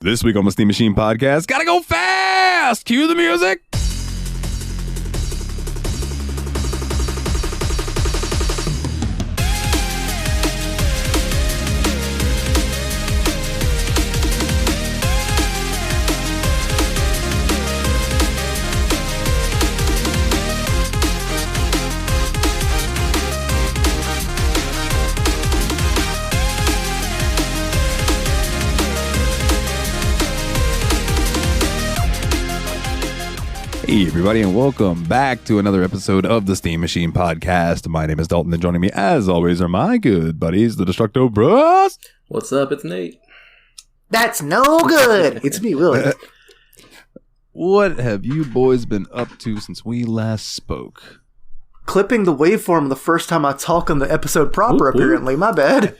This week on the Steam Machine Podcast, gotta go fast! Cue the music! Hey everybody, and welcome back to another episode of the Steam Machine Podcast. My name is Dalton, and joining me as always are my good buddies, the Destructo Bros. What's up? It's Nate. That's no good. It's me, Willie. What have you boys been up to since we last spoke? Clipping the waveform the first time I talk on the episode proper, apparently. My bad.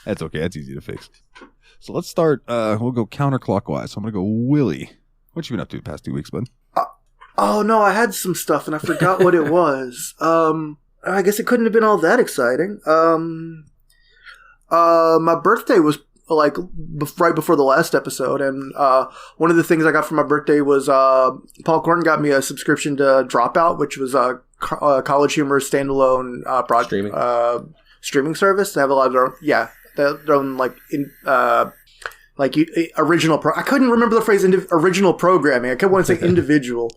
That's okay. That's easy to fix. So let's start. We'll go counterclockwise. So I'm going to go Willie. What you been up to the past 2 weeks, bud? Oh, no, I had some stuff and I forgot what it was. I guess it couldn't have been all that exciting. My birthday was like right before the last episode, and one of the things I got for my birthday was Paul Korn got me a subscription to Dropout, which was a College Humor standalone streaming service. They have a lot of their own original. I couldn't remember the phrase original programming. I kept wanting to say individual.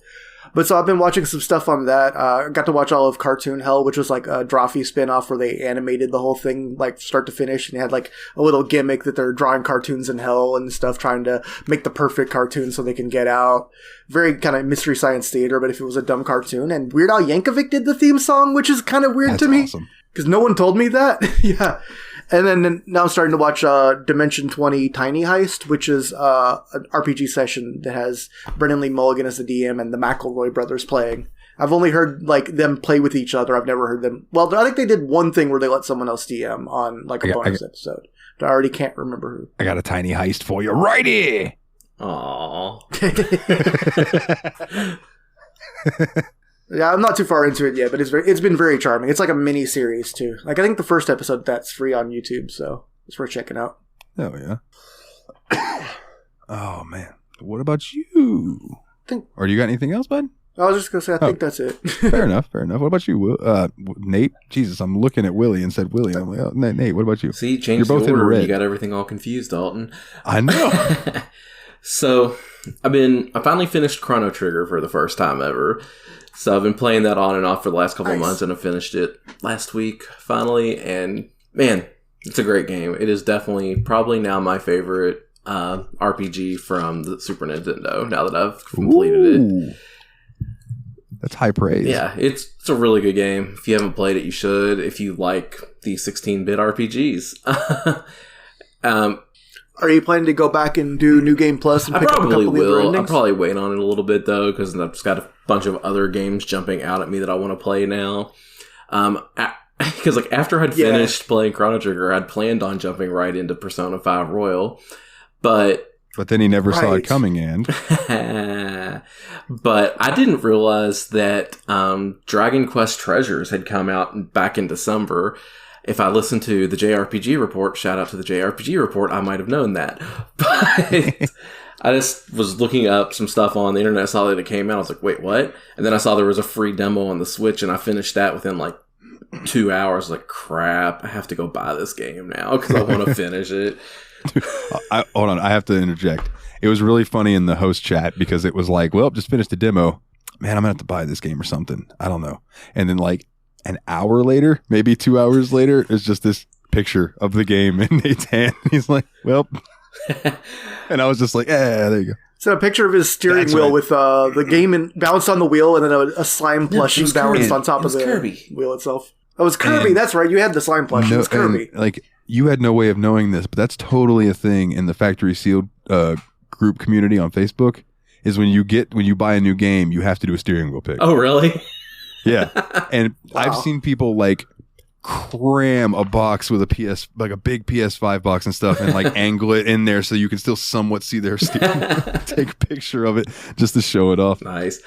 But so I've been watching some stuff on that. I got to watch all of Cartoon Hell, which was like a Drawfee spinoff where they animated the whole thing like start to finish, and they had like a little gimmick that they're drawing cartoons in hell and stuff, trying to make the perfect cartoon so they can get out. Very kind of Mystery Science Theater, but if it was a dumb cartoon. And Weird Al Yankovic did the theme song, which is kind of weird to me. Awesome. Because no one told me that. Yeah. And then now I'm starting to watch Dimension 20 Tiny Heist, which is an RPG session that has Brennan Lee Mulligan as the DM and the McElroy brothers playing. I've only heard like them play with each other. I've never heard them. Well, I think they did one thing where they let someone else DM on like a bonus episode. But I already can't remember who. I got a tiny heist for you, righty. Aww. Yeah, I'm not too far into it yet, but it's been very charming. It's like a mini series too. Like I think the first episode that's free on YouTube, so it's worth checking out. Oh yeah. Oh man, what about you? Or do you got anything else, bud? I was just gonna say I think that's it. Fair enough. What about you, Nate? Jesus, I'm looking at Willie and said Willie. I'm like, oh, Nate, what about you? See, change the order. You got everything all confused, Dalton. I know. So I finally finished Chrono Trigger for the first time ever. So I've been playing that on and off for the last couple of months, and I finished it last week, finally. And, man, it's a great game. It is definitely probably now my favorite RPG from the Super Nintendo, now that I've completed it. That's high praise. Yeah, it's a really good game. If you haven't played it, you should, if you like the 16-bit RPGs. Are you planning to go back and do New Game Plus and pick up a couple of the other endings? I'll probably wait on it a little bit, though, because I've just got a bunch of other games jumping out at me that I want to play now. Because like after I'd finished playing Chrono Trigger, I'd planned on jumping right into Persona 5 Royal. But then he never saw it coming, and... But I didn't realize that Dragon Quest Treasures had come out back in December. If I listened to the JRPG report, shout out to the JRPG report, I might have known that. But I just was looking up some stuff on the internet, saw that it came out. I was like, wait, what? And then I saw there was a free demo on the Switch, and I finished that within like 2 hours. Like, crap, I have to go buy this game now because I want to finish it. Hold on, I have to interject. It was really funny in the host chat because it was like, well, just finished the demo. Man, I'm going to have to buy this game or something. I don't know. And then like, an hour later, maybe 2 hours later, is just this picture of the game in Nate's hand. He's like, well, and I was just like, there you go. It's a picture of his steering wheel with the game balanced on the wheel, and then a slime plushie balanced on top of the wheel itself. Oh, it was Kirby. That's right. You had the slime plushie. It was Kirby. Like, you had no way of knowing this, but that's totally a thing in the Factory Sealed group community on Facebook. Is when you buy a new game, you have to do a steering wheel pick. Oh, really? Yeah. And wow. I've seen people like cram a box with a like a big PS5 box and stuff, and like angle it in there so you can still somewhat see their Steam. Take a picture of it just to show it off. Nice.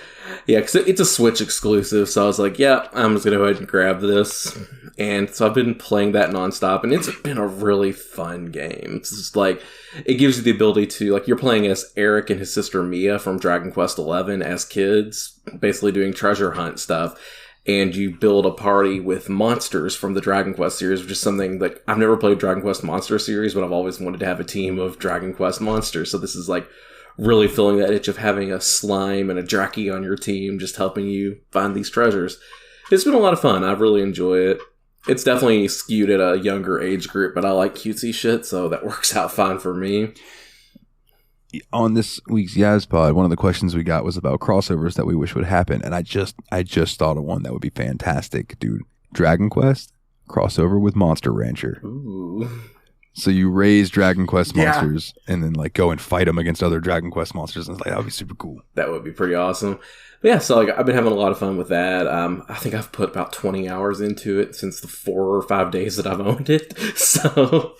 Yeah, because it's a Switch exclusive, so I was like, yeah, I'm just going to go ahead and grab this. And so I've been playing that nonstop, and it's been a really fun game. It's just like, it gives you the ability to, like, you're playing as Eric and his sister Mia from Dragon Quest XI as kids, basically doing treasure hunt stuff. And you build a party with monsters from the Dragon Quest series, which is something that I've never played Dragon Quest Monster series, but I've always wanted to have a team of Dragon Quest monsters. So this is like really filling that itch of having a slime and a Draki on your team, just helping you find these treasures. It's been a lot of fun. I really enjoy it. It's definitely skewed at a younger age group, but I like cutesy shit, so that works out fine for me. On this week's YazPod, one of the questions we got was about crossovers that we wish would happen, and I just thought of one that would be fantastic, dude. Dragon Quest crossover with Monster Rancher. Ooh. So you raise Dragon Quest monsters and then like go and fight them against other Dragon Quest monsters, and it's like that would be super cool. That would be pretty awesome. But yeah, so like I've been having a lot of fun with that. I think I've put about 20 hours into it since the 4 or 5 days that I've owned it. So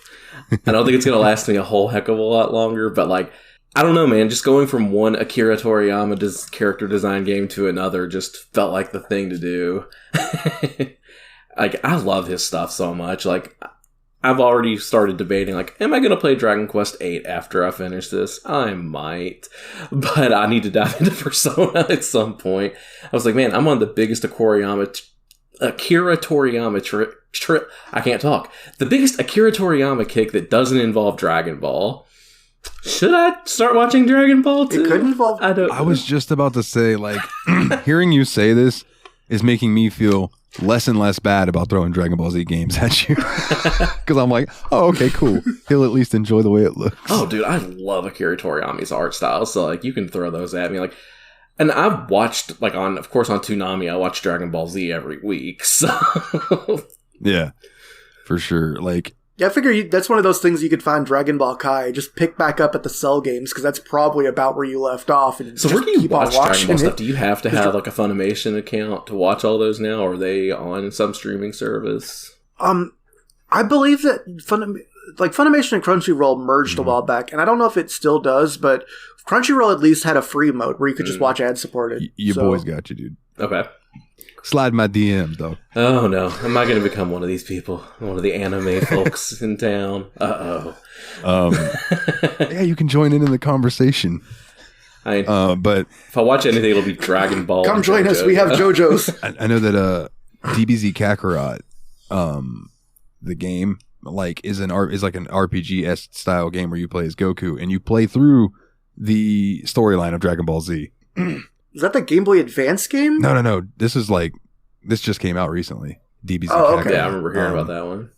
I don't think it's gonna last me a whole heck of a lot longer, but like, I don't know, man. Just going from one Akira Toriyama character design game to another just felt like the thing to do. Like, I love his stuff so much. Like, I've already started debating, like, am I going to play Dragon Quest VIII after I finish this? I might. But I need to dive into Persona at some point. I was like, man, I'm on the biggest Akira Toriyama trip. I can't talk. The biggest Akira Toriyama kick that doesn't involve Dragon Ball. Should I start watching Dragon Ball too? It could involve. I was just about to say, like, hearing you say this is making me feel less and less bad about throwing Dragon Ball Z games at you. Because I'm like, oh, okay, cool. He'll at least enjoy the way it looks. Oh, dude, I love Akira Toriyama's art style. So, like, you can throw those at me. Like, and I've watched, like, of course, on Toonami, I watch Dragon Ball Z every week. So, yeah, for sure. Like, yeah, I figure that's one of those things you could find Dragon Ball Kai. Just pick back up at the Cell games, because that's probably about where you left off. And so where do you watch Dragon Ball stuff? Do you have to have like a Funimation account to watch all those now, or are they on some streaming service? I believe that Funimation and Crunchyroll merged a while back, and I don't know if it still does, but Crunchyroll at least had a free mode where you could just watch ad-supported. Your boys got you, dude. Okay. Slide my DMs, though. Oh, no. Am I going to become one of these people? One of the anime folks in town? Uh-oh. Yeah, you can join in the conversation. But if I watch anything, it'll be Dragon Ball. Come join us. We have JoJo's. I know that DBZ Kakarot, the game, like is like an RPG style game where you play as Goku and you play through the storyline of Dragon Ball Z. Is that the Game Boy Advance game? No. This just came out recently. DBZ. Oh, okay. Yeah, I remember hearing about that one.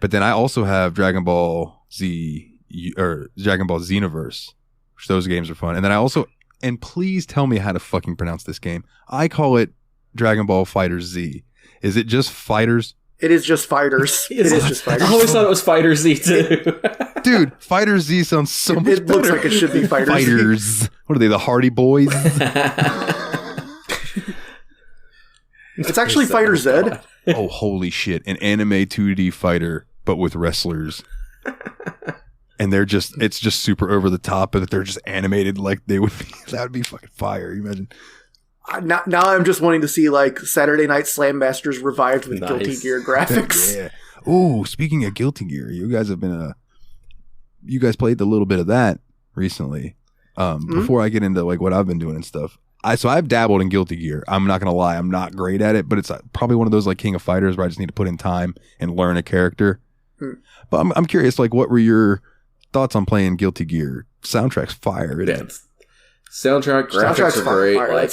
But then I also have Dragon Ball Z or Dragon Ball Xenoverse, which those games are fun. And then I also, and please tell me how to fucking pronounce this game. I call it Dragon Ball Fighters Z. Is it just Fighters? It is just Fighters. It is just Fighters. I always thought it was Fighter Z too. Dude, Fighter Z sounds so much better. It looks like it should be Fighters. Fighters. What are they, the Hardy Boys? It's actually Fighter Z. Oh, holy shit. An anime 2D fighter, but with wrestlers. And it's just super over the top, but they're just animated like they would be. That would be fucking fire. You imagine? Now I'm just wanting to see like Saturday Night Slam Masters revived with Guilty Gear graphics. Yeah. Oh, speaking of Guilty Gear, you guys have been you guys played a little bit of that recently. Before I get into like what I've been doing and stuff. I've dabbled in Guilty Gear. I'm not gonna lie, I'm not great at it, but it's probably one of those like King of Fighters where I just need to put in time and learn a character. But I'm curious, like, what were your thoughts on playing Guilty Gear? Soundtrack's fire. Soundtrack, graphics are great. Fire. Like,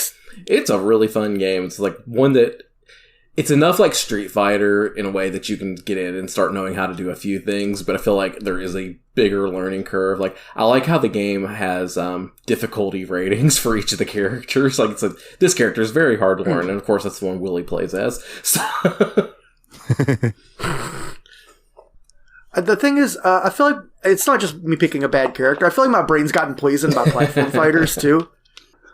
it's a really fun game. It's like one that it's enough like Street Fighter in a way that you can get in and start knowing how to do a few things, but I feel like there is a bigger learning curve. Like, I like how the game has difficulty ratings for each of the characters. Like, it's like, this character is very hard to learn, and of course that's the one Willie plays as. So the thing is, I feel like it's not just me picking a bad character. I feel like my brain's gotten poisoned by platform fighters too.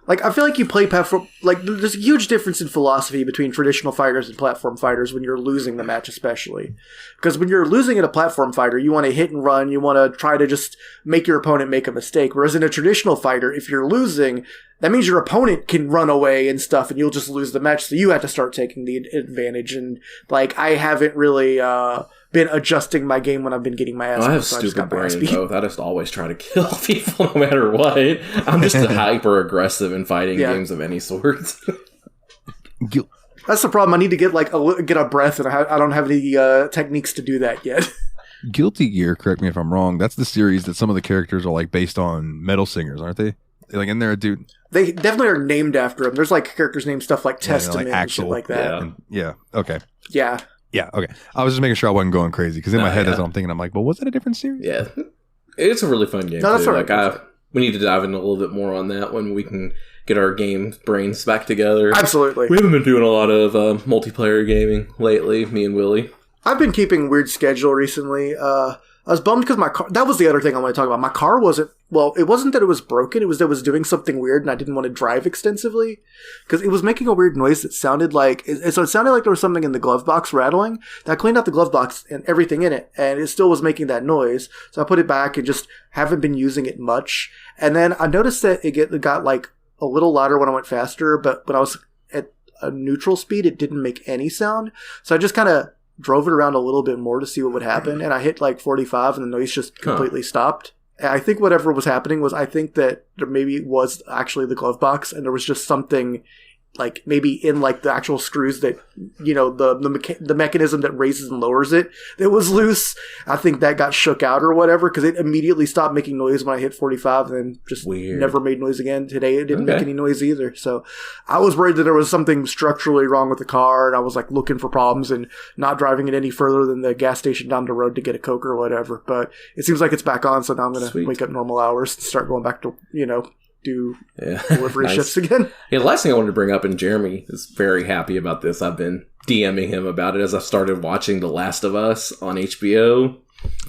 Like, I feel like you play platform... Like, there's a huge difference in philosophy between traditional fighters and platform fighters when you're losing the match, especially. Because when you're losing in a platform fighter, you want to hit and run, you want to try to just make your opponent make a mistake. Whereas in a traditional fighter, if you're losing, that means your opponent can run away and stuff, and you'll just lose the match, so you have to start taking the advantage. And, like, I haven't really... been adjusting my game when I've been getting my ass beat. I have stupid brain, though. I just always try to kill people no matter what. I'm just hyper aggressive in fighting games of any sort. That's the problem. I need to get get a breath, and I don't have any techniques to do that yet. Guilty Gear, correct me if I'm wrong, that's the series that some of the characters are like based on metal singers, aren't they? Like in there, dude. They definitely are named after them. There's like characters named stuff like Testament and shit like that. Yeah. Okay. Yeah. Yeah, okay. I was just making sure I wasn't going crazy because in my head that's what I'm thinking. I'm like, well, was that a different series? Yeah. It's a really fun game. No, that's too. right. We need to dive in a little bit more on that when we can get our game brains back together. Absolutely. We haven't been doing a lot of multiplayer gaming lately, me and Willie. I've been keeping a weird schedule recently. I was bummed because my car... That was the other thing I want to talk about. My car wasn't... Well, it wasn't that it was broken. It was that it was doing something weird and I didn't want to drive extensively. Because it was making a weird noise that sounded like... So it sounded like there was something in the glove box rattling. I cleaned out the glove box and everything in it. And it still was making that noise. So I put it back and just haven't been using it much. And then I noticed that it got like a little louder when I went faster. But when I was at a neutral speed, it didn't make any sound. So I just kind of... drove it around a little bit more to see what would happen, and I hit like 45 and the noise just completely stopped. And I think whatever was happening was I think that there maybe was actually the glove box and there was just something like maybe in like the actual screws that, you know, the mechanism that raises and lowers it that was loose. I think that got shook out or whatever because it immediately stopped making noise when I hit 45 and then just never made noise again. Today it didn't make any noise either. So I was worried that there was something structurally wrong with the car and I was like looking for problems and not driving it any further than the gas station down the road to get a Coke or whatever. But it seems like it's back on, so now I'm going to wake up normal hours and start going back to, you know, do delivery shifts again. Yeah, the last thing I wanted to bring up, and Jeremy is very happy about this. I've been DMing him about it as I started watching The Last of Us on HBO.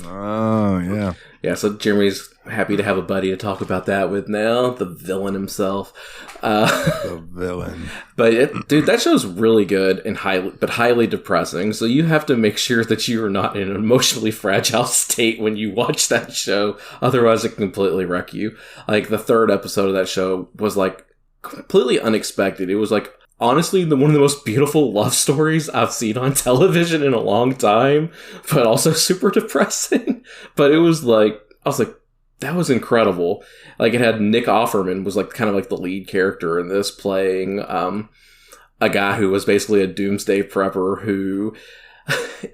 Oh, yeah. Yeah, so Jeremy's happy to have a buddy to talk about that with now, the villain himself. The villain. But, dude, that show's really good and highly depressing. So you have to make sure that you are not in an emotionally fragile state when you watch that show. Otherwise, it can completely wreck you. Like, the third episode of that show was, like, completely unexpected. It was, like, honestly, one of the most beautiful love stories I've seen on television in a long time, but also super depressing. But it was like, I was like, that was incredible. Like, it had Nick Offerman was like kind of like the lead character in this, playing a guy who was basically a doomsday prepper who,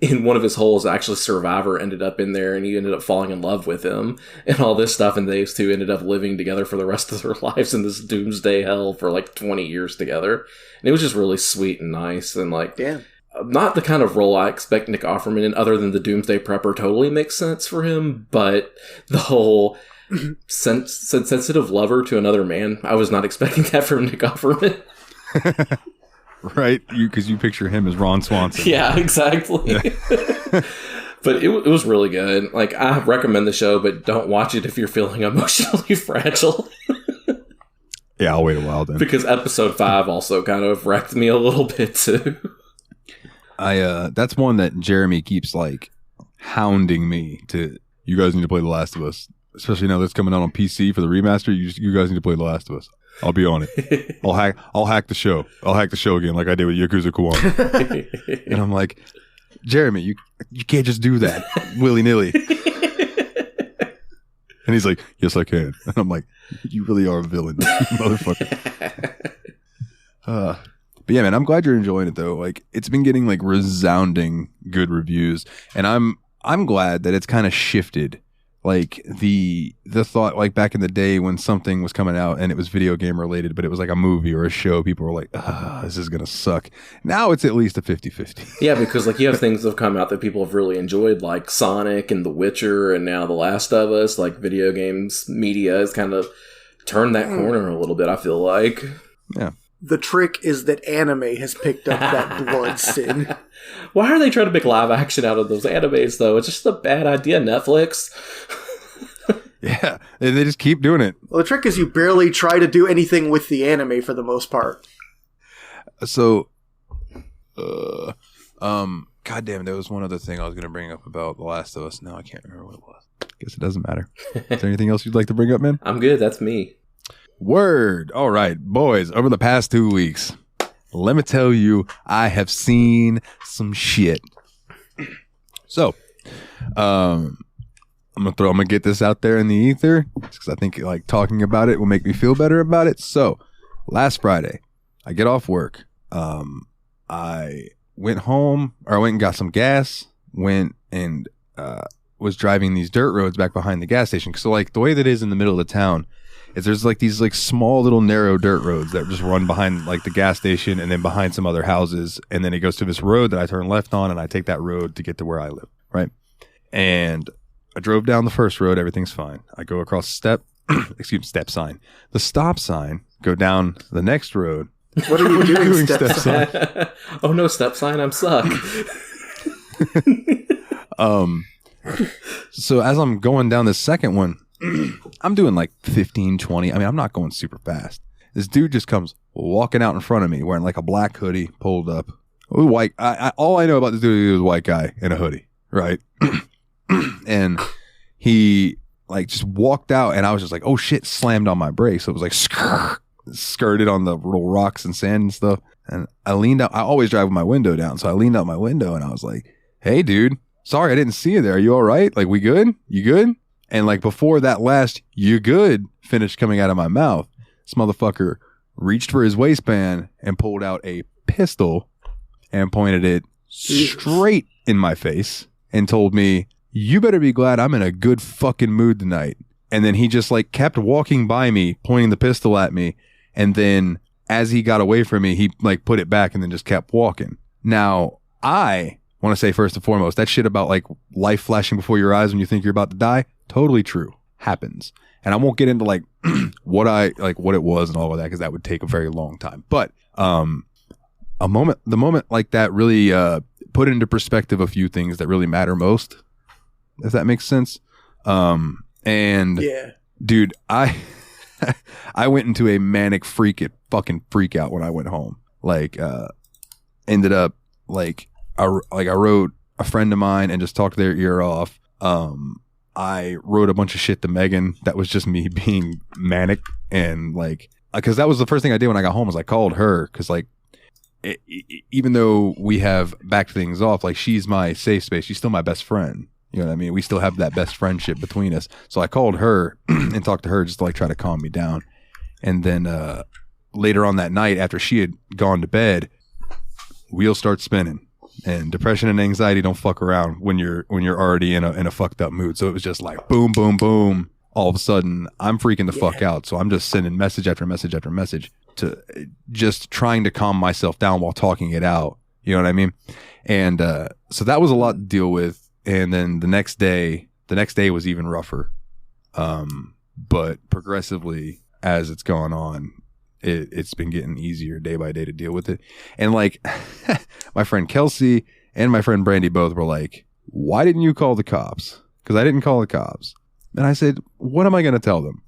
in one of his holes, actually Survivor ended up in there and he ended up falling in love with him and all this stuff. And these two ended up living together for the rest of their lives in this doomsday hell for like 20 years together. And it was just really sweet and nice. And like, not the kind of role I expect Nick Offerman in, other than the doomsday prepper totally makes sense for him. But the whole sensitive lover to another man, I was not expecting that from Nick Offerman. Right, because you picture him as Ron Swanson. Yeah, exactly. Yeah. But it was really good. Like, I recommend the show, but don't watch it if you're feeling emotionally fragile. Yeah, I'll wait a while then. Because episode 5 also kind of wrecked me a little bit too. That's one that Jeremy keeps like hounding me to. You guys need to play The Last of Us, especially now that's coming out on PC for the remaster. You guys need to play The Last of Us. I'll be on it. I'll hack the show. I'll hack the show again like I did with Yakuza Kiwami. And I'm like, Jeremy, you can't just do that willy-nilly. And he's like, yes, I can. And I'm like, you really are a villain, motherfucker. But yeah, man, I'm glad you're enjoying it though. Like, it's been getting like resounding good reviews, and I'm glad that it's kind of shifted. Like the thought, like back in the day when something was coming out and it was video game related, but it was like a movie or a show, people were like, this is going to suck. Now it's at least a 50-50. Yeah, because like you have things that have come out that people have really enjoyed, like Sonic and The Witcher and now The Last of Us. Like, video games media has kind of turned that corner a little bit, I feel like. Yeah. The trick is that anime has picked up that blood sin. Why are they trying to make live action out of those animes, though? It's just a bad idea, Netflix. Yeah, they just keep doing it. Well, the trick is you barely try to do anything with the anime for the most part. So, God damn, there was one other thing I was going to bring up about The Last of Us. No, I can't remember what it was. Guess it doesn't matter. Is there anything else you'd like to bring up, man? I'm good. That's me. Word. All right, boys, over the past 2 weeks, let me tell you, I have seen some shit. So, I'm gonna get this out there in the ether because I think like talking about it will make me feel better about it. So, last Friday, I get off work. I went home, or I went and got some gas. Went and was driving these dirt roads back behind the gas station. So, like the way that is in the middle of the town is there's like these like small little narrow dirt roads that just run behind like the gas station and then behind some other houses, and then it goes to this road that I turn left on, and I take that road to get to where I live. Right, and I drove down the first road, everything's fine. I go across step sign. The stop sign, go down the next road. What are you doing, step sign? Oh no, step sign, I'm stuck. So as I'm going down the second one, I'm doing like 15, 20. I mean, I'm not going super fast. This dude just comes walking out in front of me wearing like a black hoodie, pulled up. White. All I know about this dude is a white guy in a hoodie, right? And he like just walked out, and I was just like, oh shit, slammed on my brakes. So it was like skirted on the little rocks and sand and stuff. And I leaned out. I always drive with my window down. So I leaned out my window and I was like, hey dude, sorry, I didn't see you there. Are you all right? Like, we good? You good? And like before that last you good finished coming out of my mouth, this motherfucker reached for his waistband and pulled out a pistol and pointed it straight in my face and told me, you better be glad I'm in a good fucking mood tonight. And then he just like kept walking by me, pointing the pistol at me. And then as he got away from me, he like put it back and then just kept walking. Now, I want to say first and foremost, that shit about like life flashing before your eyes when you think you're about to die, totally true. Happens. And I won't get into like what it was and all of that, because that would take a very long time. But the moment like that really put into perspective a few things that really matter most, if that makes sense. And yeah, dude, I went into a manic freak out when I went home. Like, ended up like I wrote a friend of mine and just talked their ear off. I wrote a bunch of shit to Megan that was just me being manic, and like, because that was the first thing I did when I got home was I called her, because like, even though we have backed things off, like she's my safe space, she's still my best friend. You know what I mean? We still have that best friendship between us. So I called her and talked to her just to like try to calm me down. And then later on that night, after she had gone to bed, wheels start spinning. And depression and anxiety don't fuck around when you're already in a fucked up mood. So it was just like boom, boom, boom. All of a sudden, I'm freaking the fuck out. So I'm just sending message after message after message to just trying to calm myself down while talking it out. You know what I mean? And so that was a lot to deal with. And then the next day was even rougher. But progressively, as it's gone on, it's been getting easier day by day to deal with it. And like my friend Kelsey and my friend Brandy both were like, why didn't you call the cops? Because I didn't call the cops. And I said, what am I going to tell them?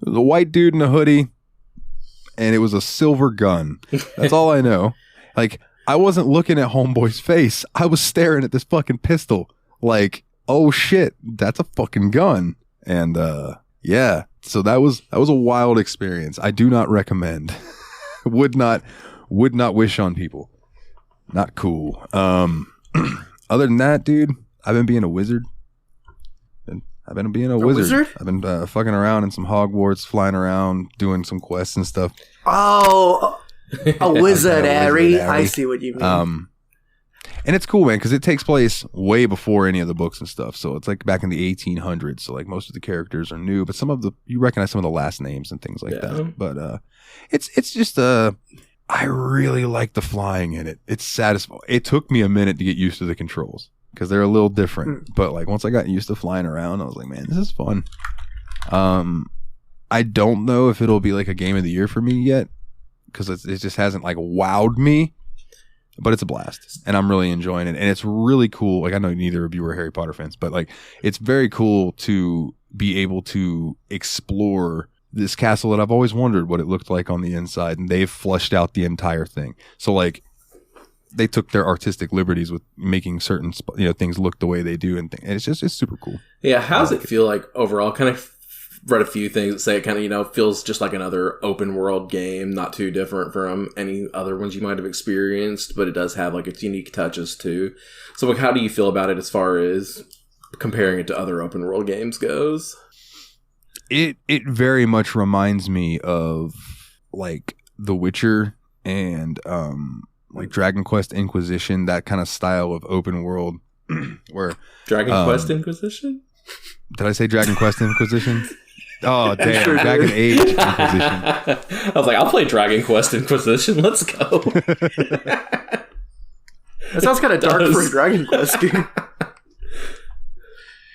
It was a white dude in a hoodie, and it was a silver gun. That's all I know. Like, I wasn't looking at homeboy's face. I was staring at this fucking pistol. Like, oh shit, that's a fucking gun. And yeah, so that was a wild experience. I do not recommend. would not wish on people. Not cool. Other than that, dude, I've been being a wizard. I've been being a wizard. I've been fucking around in some Hogwarts, flying around, doing some quests and stuff. Oh, a wizard, Harry. I see what you mean. And it's cool, man, because it takes place way before any of the books and stuff. So it's like back in the 1800s. So like most of the characters are new, but you recognize some of the last names and things like that. But it's just I really like the flying in it. It's satisfying. It took me a minute to get used to the controls because they're a little different. But like once I got used to flying around, I was like, man, this is fun. I don't know if it'll be like a game of the year for me yet, because it just hasn't like wowed me. But it's a blast, and I'm really enjoying it, and it's really cool. Like, I know neither of you are Harry Potter fans, but like, it's very cool to be able to explore this castle that I've always wondered what it looked like on the inside, and they've fleshed out the entire thing. So like they took their artistic liberties with making certain things look the way they do, and it's super cool. Yeah, how does it feel like overall? Kind of read a few things that say it kind of feels just like another open world game, not too different from any other ones you might have experienced, but it does have like its unique touches too. So like, how do you feel about it as far as comparing it to other open world games goes? It very much reminds me of like The Witcher and like Dragon Quest Inquisition, that kind of style of open world where Dragon Quest Inquisition? Did I say Dragon Quest Inquisition? Oh damn, sure Dragon Age Inquisition. I was like, I'll play Dragon Quest Inquisition. Let's go. That sounds kind of dark for a Dragon Quest game.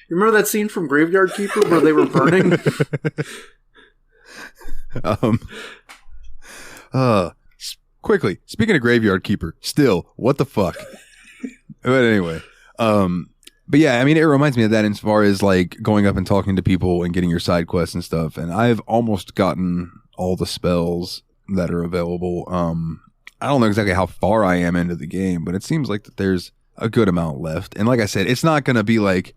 You remember that scene from Graveyard Keeper where they were burning? Quickly, speaking of Graveyard Keeper, still, what the fuck? But anyway, but yeah, I mean, it reminds me of that as far as like going up and talking to people and getting your side quests and stuff. And I've almost gotten all the spells that are available. I don't know exactly how far I am into the game, but it seems like that there's a good amount left. And like I said, it's not going to be like,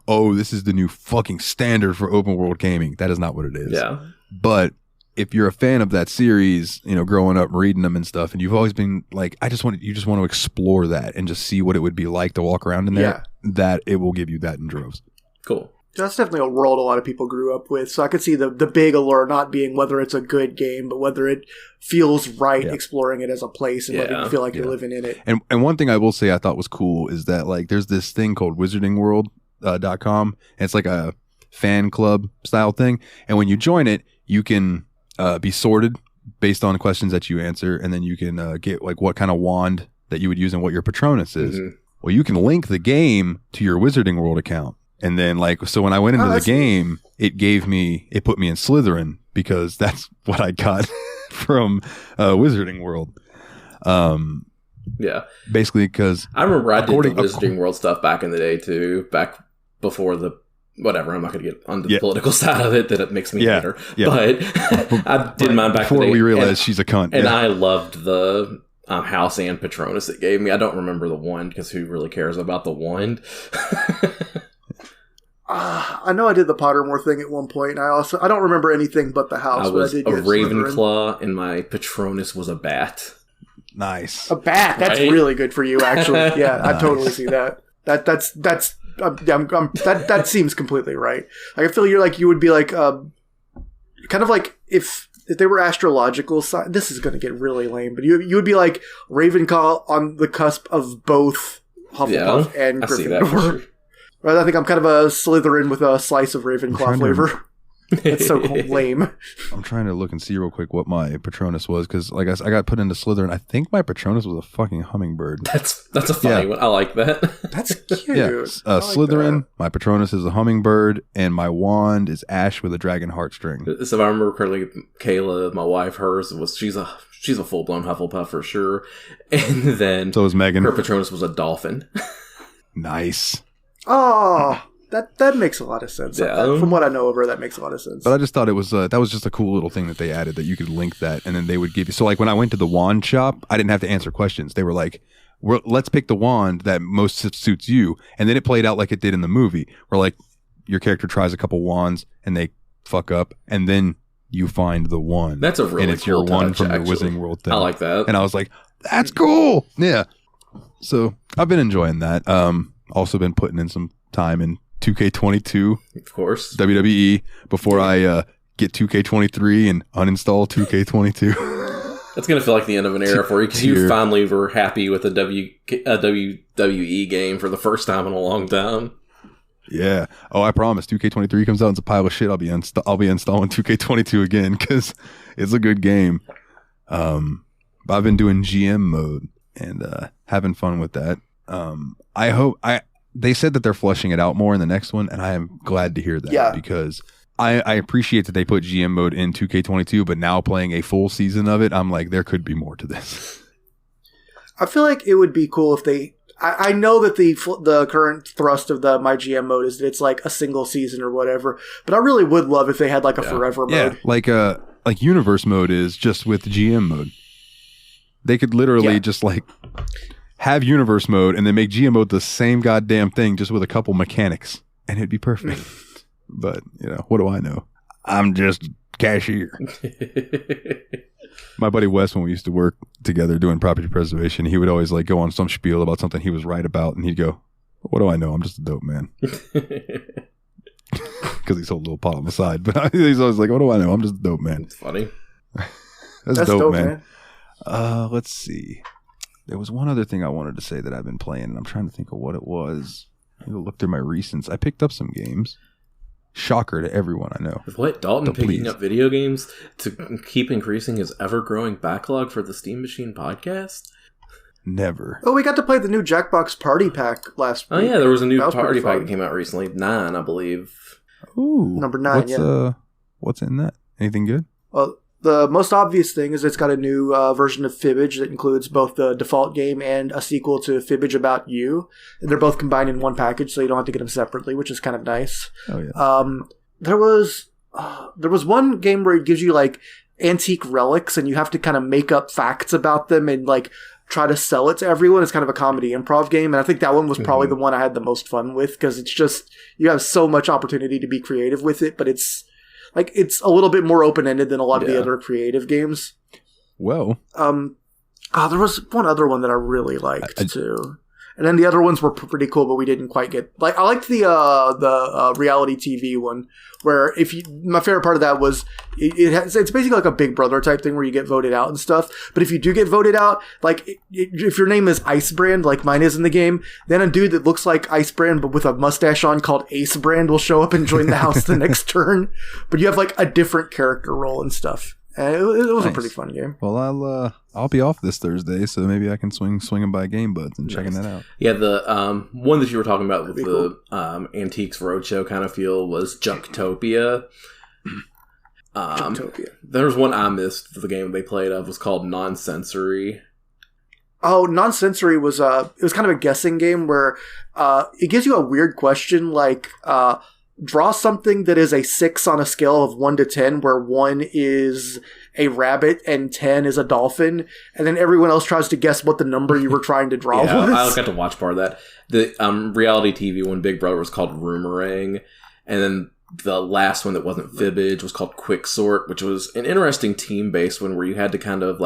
oh, this is the new fucking standard for open world gaming. That is not what it is. Yeah. But if you're a fan of that series, growing up reading them and stuff, and you've always been like, you just want to explore that and just see what it would be like to walk around in there, that it will give you that in droves. Cool. That's definitely a world a lot of people grew up with. So I could see the big allure not being whether it's a good game, but whether it feels right exploring it as a place and whether you feel like you're living in it. And one thing I will say I thought was cool is that like there's this thing called wizardingworld.com, and it's like a fan club style thing. And when you join it, you can be sorted based on questions that you answer, and then you can get like what kind of wand that you would use and what your Patronus is. Mm-hmm. Well, you can link the game to your Wizarding World account. And then so when I went into the game, it put me in Slytherin because that's what I got from Wizarding World. Yeah. Basically because I remember I did the Wizarding World stuff back in the day too, back before the whatever, I'm not going to get onto the political side of it that it makes me bitter. Yeah. But I did mine back before in the day. We realized she's a cunt. And I loved the house and Patronus it gave me. I don't remember the wand because who really cares about the wand? I know I did the Pottermore thing at one point. I don't remember anything but the house. I was a Ravenclaw, and my Patronus was a bat. Nice, a bat. That's really good for you, actually. Yeah, nice. I totally see that. That seems completely right. Like, I feel you would be like, kind of like if they were astrological signs. This is going to get really lame, but you would be like Ravenclaw on the cusp of both Hufflepuff and Gryffindor. I see that for sure. I think I'm kind of a Slytherin with a slice of Ravenclaw flavor. It's so lame. I'm trying to look and see real quick what my Patronus was, because like I got put into Slytherin. I think my Patronus was a fucking hummingbird. That's a funny one. I like that. That's cute. Yeah, Slytherin. That. My Patronus is a hummingbird, and my wand is ash with a dragon heartstring. So if I remember correctly, Kayla, my wife, she's a full blown Hufflepuff for sure. And then so was Megan. Her Patronus was a dolphin. Nice. Oh, that makes a lot of sense. Yeah. From what I know of her, that makes a lot of sense. But I just thought it was that was just a cool little thing that they added, that you could link that, and then they would give you. So like when I went to the wand shop, I didn't have to answer questions. They were like, let's pick the wand that most suits you. And then it played out like it did in the movie, where like your character tries a couple wands and they fuck up, and then you find the one. That's a really and it's cool your one touch, from actually. the Wizarding World thing. I like that. And I was like, that's cool. Yeah. So I've been enjoying that. Also been putting in some time in 2K22, of course, WWE, before I get 2K23 and uninstall 2K22. That's gonna feel like the end of an era for you, because you finally were happy with a WWE game for the first time in a long time. Yeah. Oh, I promise. 2K23 comes out, it's a pile of shit. I'll be installing 2K22 again because it's a good game. But I've been doing GM mode and having fun with that. They said that they're fleshing it out more in the next one, and I am glad to hear that because I appreciate that they put GM mode in 2K22, but now playing a full season of it, I'm like, there could be more to this. I feel like it would be cool if they I know that the current thrust of the My GM mode is that it's like a single season or whatever, but I really would love if they had like a forever mode. Yeah, like universe mode is just with GM mode. They could literally just like have universe mode and then make GM mode the same goddamn thing just with a couple mechanics and it'd be perfect. But, what do I know? I'm just cashier. My buddy Wes, when we used to work together doing property preservation, he would always like go on some spiel about something he was right about and he'd go, what do I know? I'm just a dope man. Because he sold a little pot on the side. But he's always like, what do I know? I'm just a dope man. It's funny. That's dope, man. Let's see. There was one other thing I wanted to say that I've been playing, and I'm trying to think of what it was. Maybe look through my recents. I picked up some games. Shocker to everyone I know. What? Dalton picking up video games to keep increasing his ever-growing backlog for the Steam Machine podcast? Never. Oh, we got to play the new Jackbox Party Pack last week. Oh, yeah, there was a new party pack that came out recently. 9, I believe. Ooh. Number 9, what's in that? Anything good? Well, the most obvious thing is it's got a new version of Fibbage that includes both the default game and a sequel to Fibbage About You. And they're both combined in one package, so you don't have to get them separately, which is kind of nice. Oh, yeah. There was one game where it gives you, like, antique relics, and you have to kind of make up facts about them and, like, try to sell it to everyone. It's kind of a comedy improv game, and I think that one was probably the one I had the most fun with, because it's just, you have so much opportunity to be creative with it, but it's a little bit more open-ended than a lot of the other creative games. Well. There was one other one that I really liked, too. And then the other ones were pretty cool, but we didn't quite get... I liked the reality TV one, where my favorite part of that was it's basically like a Big Brother type thing where you get voted out and stuff. But if you do get voted out, if your name is Ice Brand, like mine is in the game, then a dude that looks like Ice Brand but with a mustache on called Ace Brand will show up and join the house the next turn. But you have a different character role and stuff. And it was nice. A pretty fun game. Well, I'll be off this Thursday, so maybe I can swing by Game Buds and checking that out. Yeah, the one that you were talking about with the Antiques Roadshow kind of feel was Junktopia. Junktopia. There was one I missed. The game they played of was called Nonsensory. Oh, Nonsensory was it was kind of a guessing game where it gives you a weird question draw something that is a 6 on a scale of 1 to 10, where 1 is a rabbit and 10 is a dolphin, and then everyone else tries to guess what the number you were trying to draw was. I got to watch part of that. The reality TV one, Big Brother, was called Roomerang, and then the last one that wasn't Fibbage was called Quicksort, which was an interesting team-based one where you had to kind of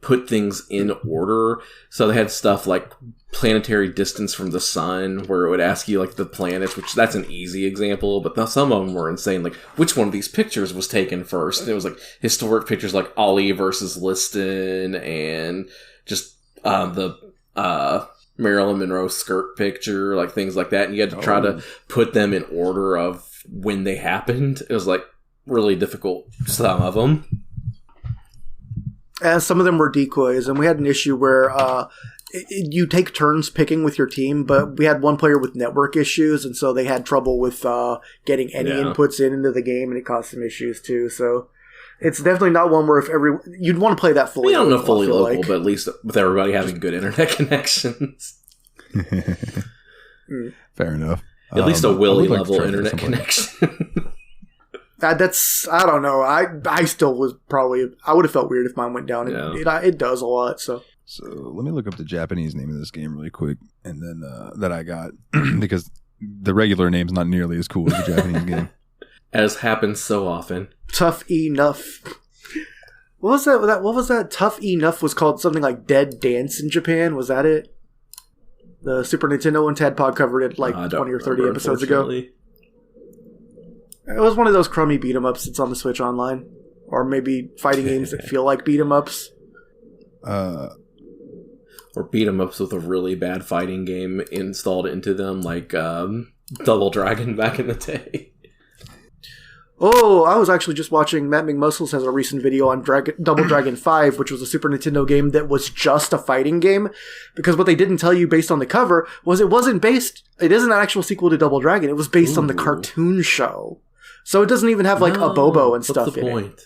put things in order. So they had stuff like planetary distance from the sun, where it would ask you the planets, which that's an easy example, but some of them were insane. Which one of these pictures was taken first? And it was historic pictures like Ollie versus Liston, and just the Marilyn Monroe skirt picture, things like that. And you had to try to put them in order of when they happened. It was really difficult, some of them. And some of them were decoys, and we had an issue where you take turns picking with your team, but we had one player with network issues, and so they had trouble with getting any inputs into the game, and it caused some issues too. So it's definitely not one where you'd want to play that fully. I don't know fully local, but at least with everybody having good internet connections. Fair enough. At least a Willy level internet connection. I don't know. I still was I would have felt weird if mine went down. Yeah. It does a lot. So let me look up the Japanese name of this game really quick, and then that I got because the regular name's not nearly as cool as the Japanese game. As happens so often. Tough Enough. What was that? What was that? Tough Enough was called something like Dead Dance in Japan. Was that it? The Super Nintendo one. Tadpog covered it 20 or 30 episodes ago. It was one of those crummy beat 'em ups that's on the Switch Online, or maybe fighting games that feel like beat 'em ups. Or beat 'em ups with a really bad fighting game installed into them, like Double Dragon back in the day. Oh, I was actually just watching Matt McMuscles has a recent video on Double Dragon 5, which was a Super Nintendo game that was just a fighting game. Because what they didn't tell you based on the cover was it isn't an actual sequel to Double Dragon. It was based on the cartoon show. So it doesn't even have a Bobo and stuff in it.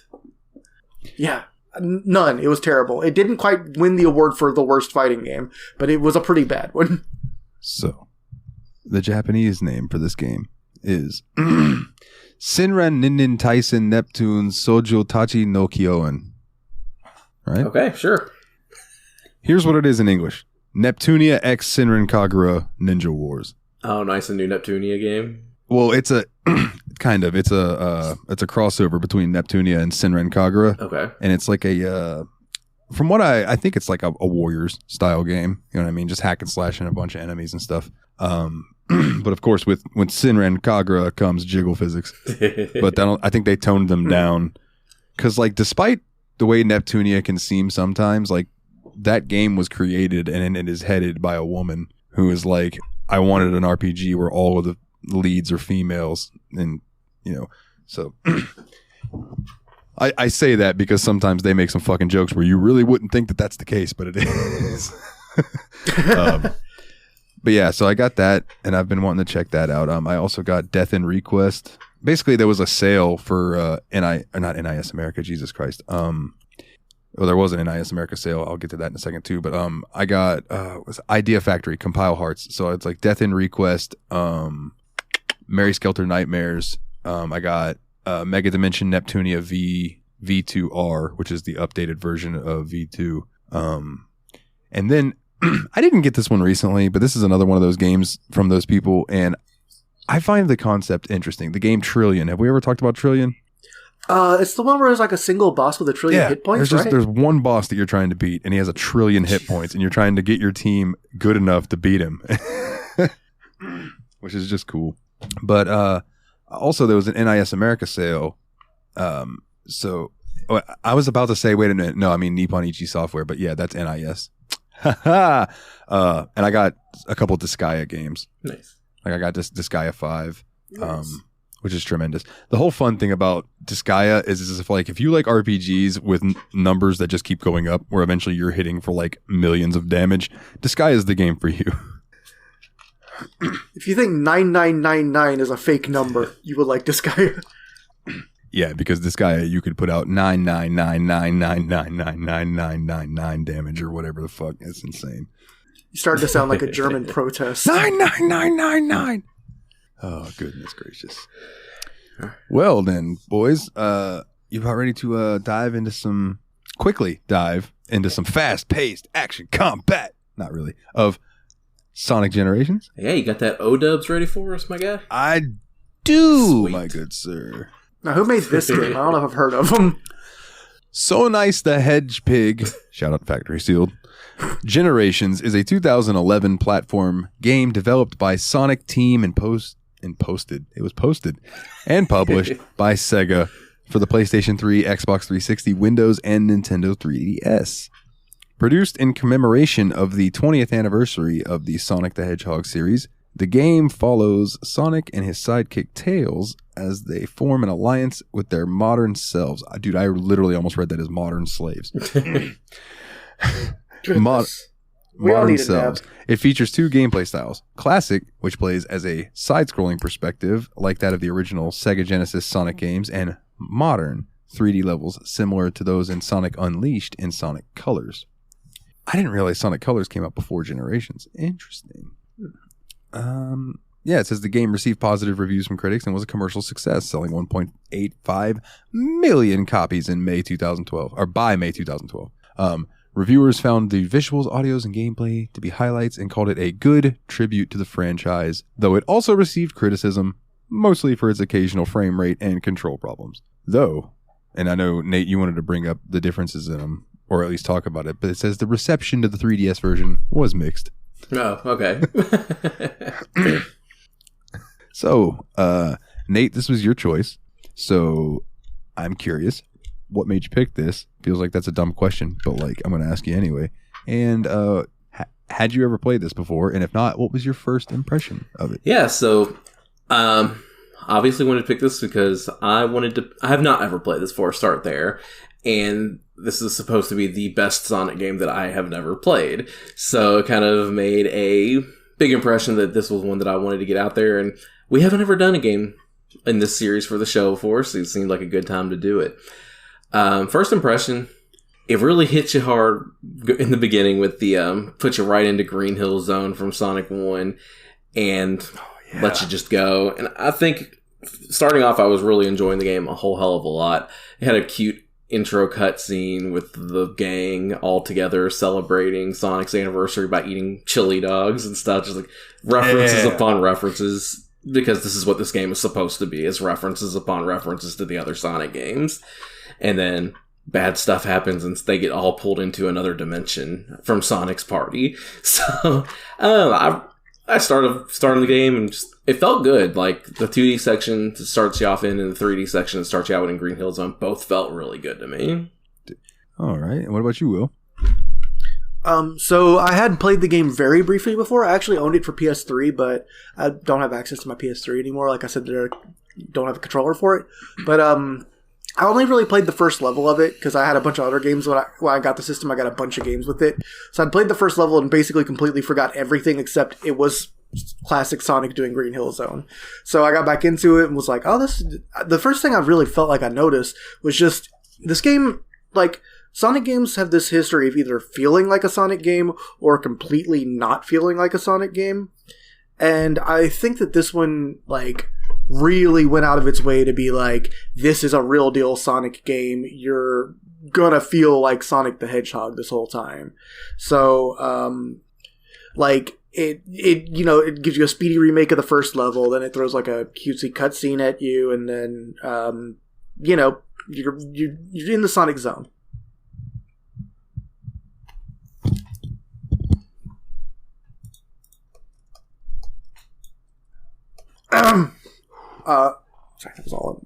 Yeah, none. It was terrible. It didn't quite win the award for the worst fighting game, but it was a pretty bad one. So, the Japanese name for this game is Shinran Ninin Taisen Neptune Sojo Tachi no Kyoen. Right? Okay, sure. Here's what it is in English. Neptunia X Shinran Kagura Ninja Wars. Oh, nice, a new Neptunia game. Well, it's a kind of it's a crossover between Neptunia and Shinran Kagura. Okay. And it's like a from what I think it's like a Warriors style game. You know what I mean? Just hack and slash and a bunch of enemies and stuff. But of course, with Shinran Kagura comes jiggle physics. But I think they toned them down because, like, despite the way Neptunia can seem sometimes, like that game was created and it is headed by a woman who is like, I wanted an RPG where all of the leads are females, and you know, so I say that because sometimes they make some fucking jokes where you really wouldn't think that that's the case, but it is. But yeah, so I got that, and I've been wanting to check that out. I also got Death in Request. Basically, there was a sale for not NIS America, Jesus Christ. Well, there was an NIS America sale. I'll get to that in a second too. But I got was Idea Factory Compile Hearts. So it's like Death in Request, Mary Skelter Nightmares. I got Mega Dimension Neptunia V2R, which is the updated version of V2. And then I didn't get this one recently, but this is another one of those games from those people, and I find the concept interesting. The game Trillion. Have we ever talked about Trillion? It's the one where there's like a single boss with a trillion hit points, right? There's one boss that you're trying to beat, and he has a trillion hit points, and you're trying to get your team good enough to beat him, which is just cool. But also, there was an NIS America sale. So I was about to say, wait a minute, no, I mean Nippon Ichi Software, but yeah, that's NIS. And I got a couple of Disgaea games. Nice. Like I got Disgaea 5. Nice. Which is tremendous. The whole fun thing about Disgaea is if you like RPGs with numbers that just keep going up, where eventually you're hitting for like millions of damage, Disgaea is the game for you. If you think 9999 is a fake number, you would like Disgaea. Yeah, because Disgaea, you could put out 99999999999 damage or whatever the fuck. It's insane. You started to sound like a German protest. 99999. Oh, goodness gracious. Well, then, boys, you about ready to quickly dive into some fast-paced action combat, not really, of Sonic Generations? Yeah, you got that O-dubs ready for us, my guy? I do, Sweet. My good sir. Now, who made this game? I don't know if I've heard of them. So Nice the Hedge Pig, shout out Factory Sealed, Generations is a 2011 platform game developed by Sonic Team and posted and published by Sega for the PlayStation 3, Xbox 360, Windows, and Nintendo 3DS. Produced in commemoration of the 20th anniversary of the Sonic the Hedgehog series, the game follows Sonic and his sidekick Tails as they form an alliance with their modern selves. Dude, I literally almost read that as modern slaves. Modern selves. It features two gameplay styles. Classic, which plays as a side-scrolling perspective, like that of the original Sega Genesis Sonic games, and modern 3D levels similar to those in Sonic Unleashed and Sonic Colors. I didn't realize Sonic Colors came out before Generations. Interesting. Yeah, it says the game received positive reviews from critics and was a commercial success, selling 1.85 million copies in May 2012, or by May 2012. Reviewers found the visuals, audios, and gameplay to be highlights and called it a good tribute to the franchise, though it also received criticism, mostly for its occasional frame rate and control problems. Though, and I know, Nate, you wanted to bring up the differences in them, or at least talk about it, but it says the reception to the 3DS version was mixed. Oh, okay. So, Nate, this was your choice, so I'm curious. What made you pick this? Feels like that's a dumb question, but like I'm going to ask you anyway. And had you ever played this before? And if not, what was your first impression of it? Yeah, so obviously wanted to pick this because I have not ever played this before. Start there, and this is supposed to be the best Sonic game that I have never played. So it kind of made a big impression that this was one that I wanted to get out there. And we haven't ever done a game in this series for the show before, so it seemed like a good time to do it. First impression, it really hits you hard in the beginning with the puts you right into Green Hill Zone from Sonic 1 and lets you just go. And I think starting off, I was really enjoying the game a whole hell of a lot. It had a cute intro cutscene with the gang all together celebrating Sonic's anniversary by eating chili dogs and stuff. Just like references upon references, because this is what this game is supposed to be, is references upon references to the other Sonic games. And then bad stuff happens and they get all pulled into another dimension from Sonic's party. So I started the game and just, it felt good. Like the 2D section starts you off in, and the 3D section starts you out in Green Hill Zone. Both felt really good to me. All right. And what about you, Will? So I had played the game very briefly before. I actually owned it for PS3, but I don't have access to my PS3 anymore. Like I said, I don't have a controller for it. But I only really played the first level of it because I had a bunch of other games when I got the system. I got a bunch of games with it. So I played the first level and basically completely forgot everything except it was classic Sonic doing Green Hill Zone. So I got back into it and was like, the first thing I really felt like I noticed was just this game, like, Sonic games have this history of either feeling like a Sonic game or completely not feeling like a Sonic game. And I think that this one, like, really went out of its way to be like, this is a real deal Sonic game. You're gonna feel like Sonic the Hedgehog this whole time. So, like, it gives you a speedy remake of the first level, then it throws like a cutesy cutscene at you, and then, you're in the Sonic zone. Sorry, that was all.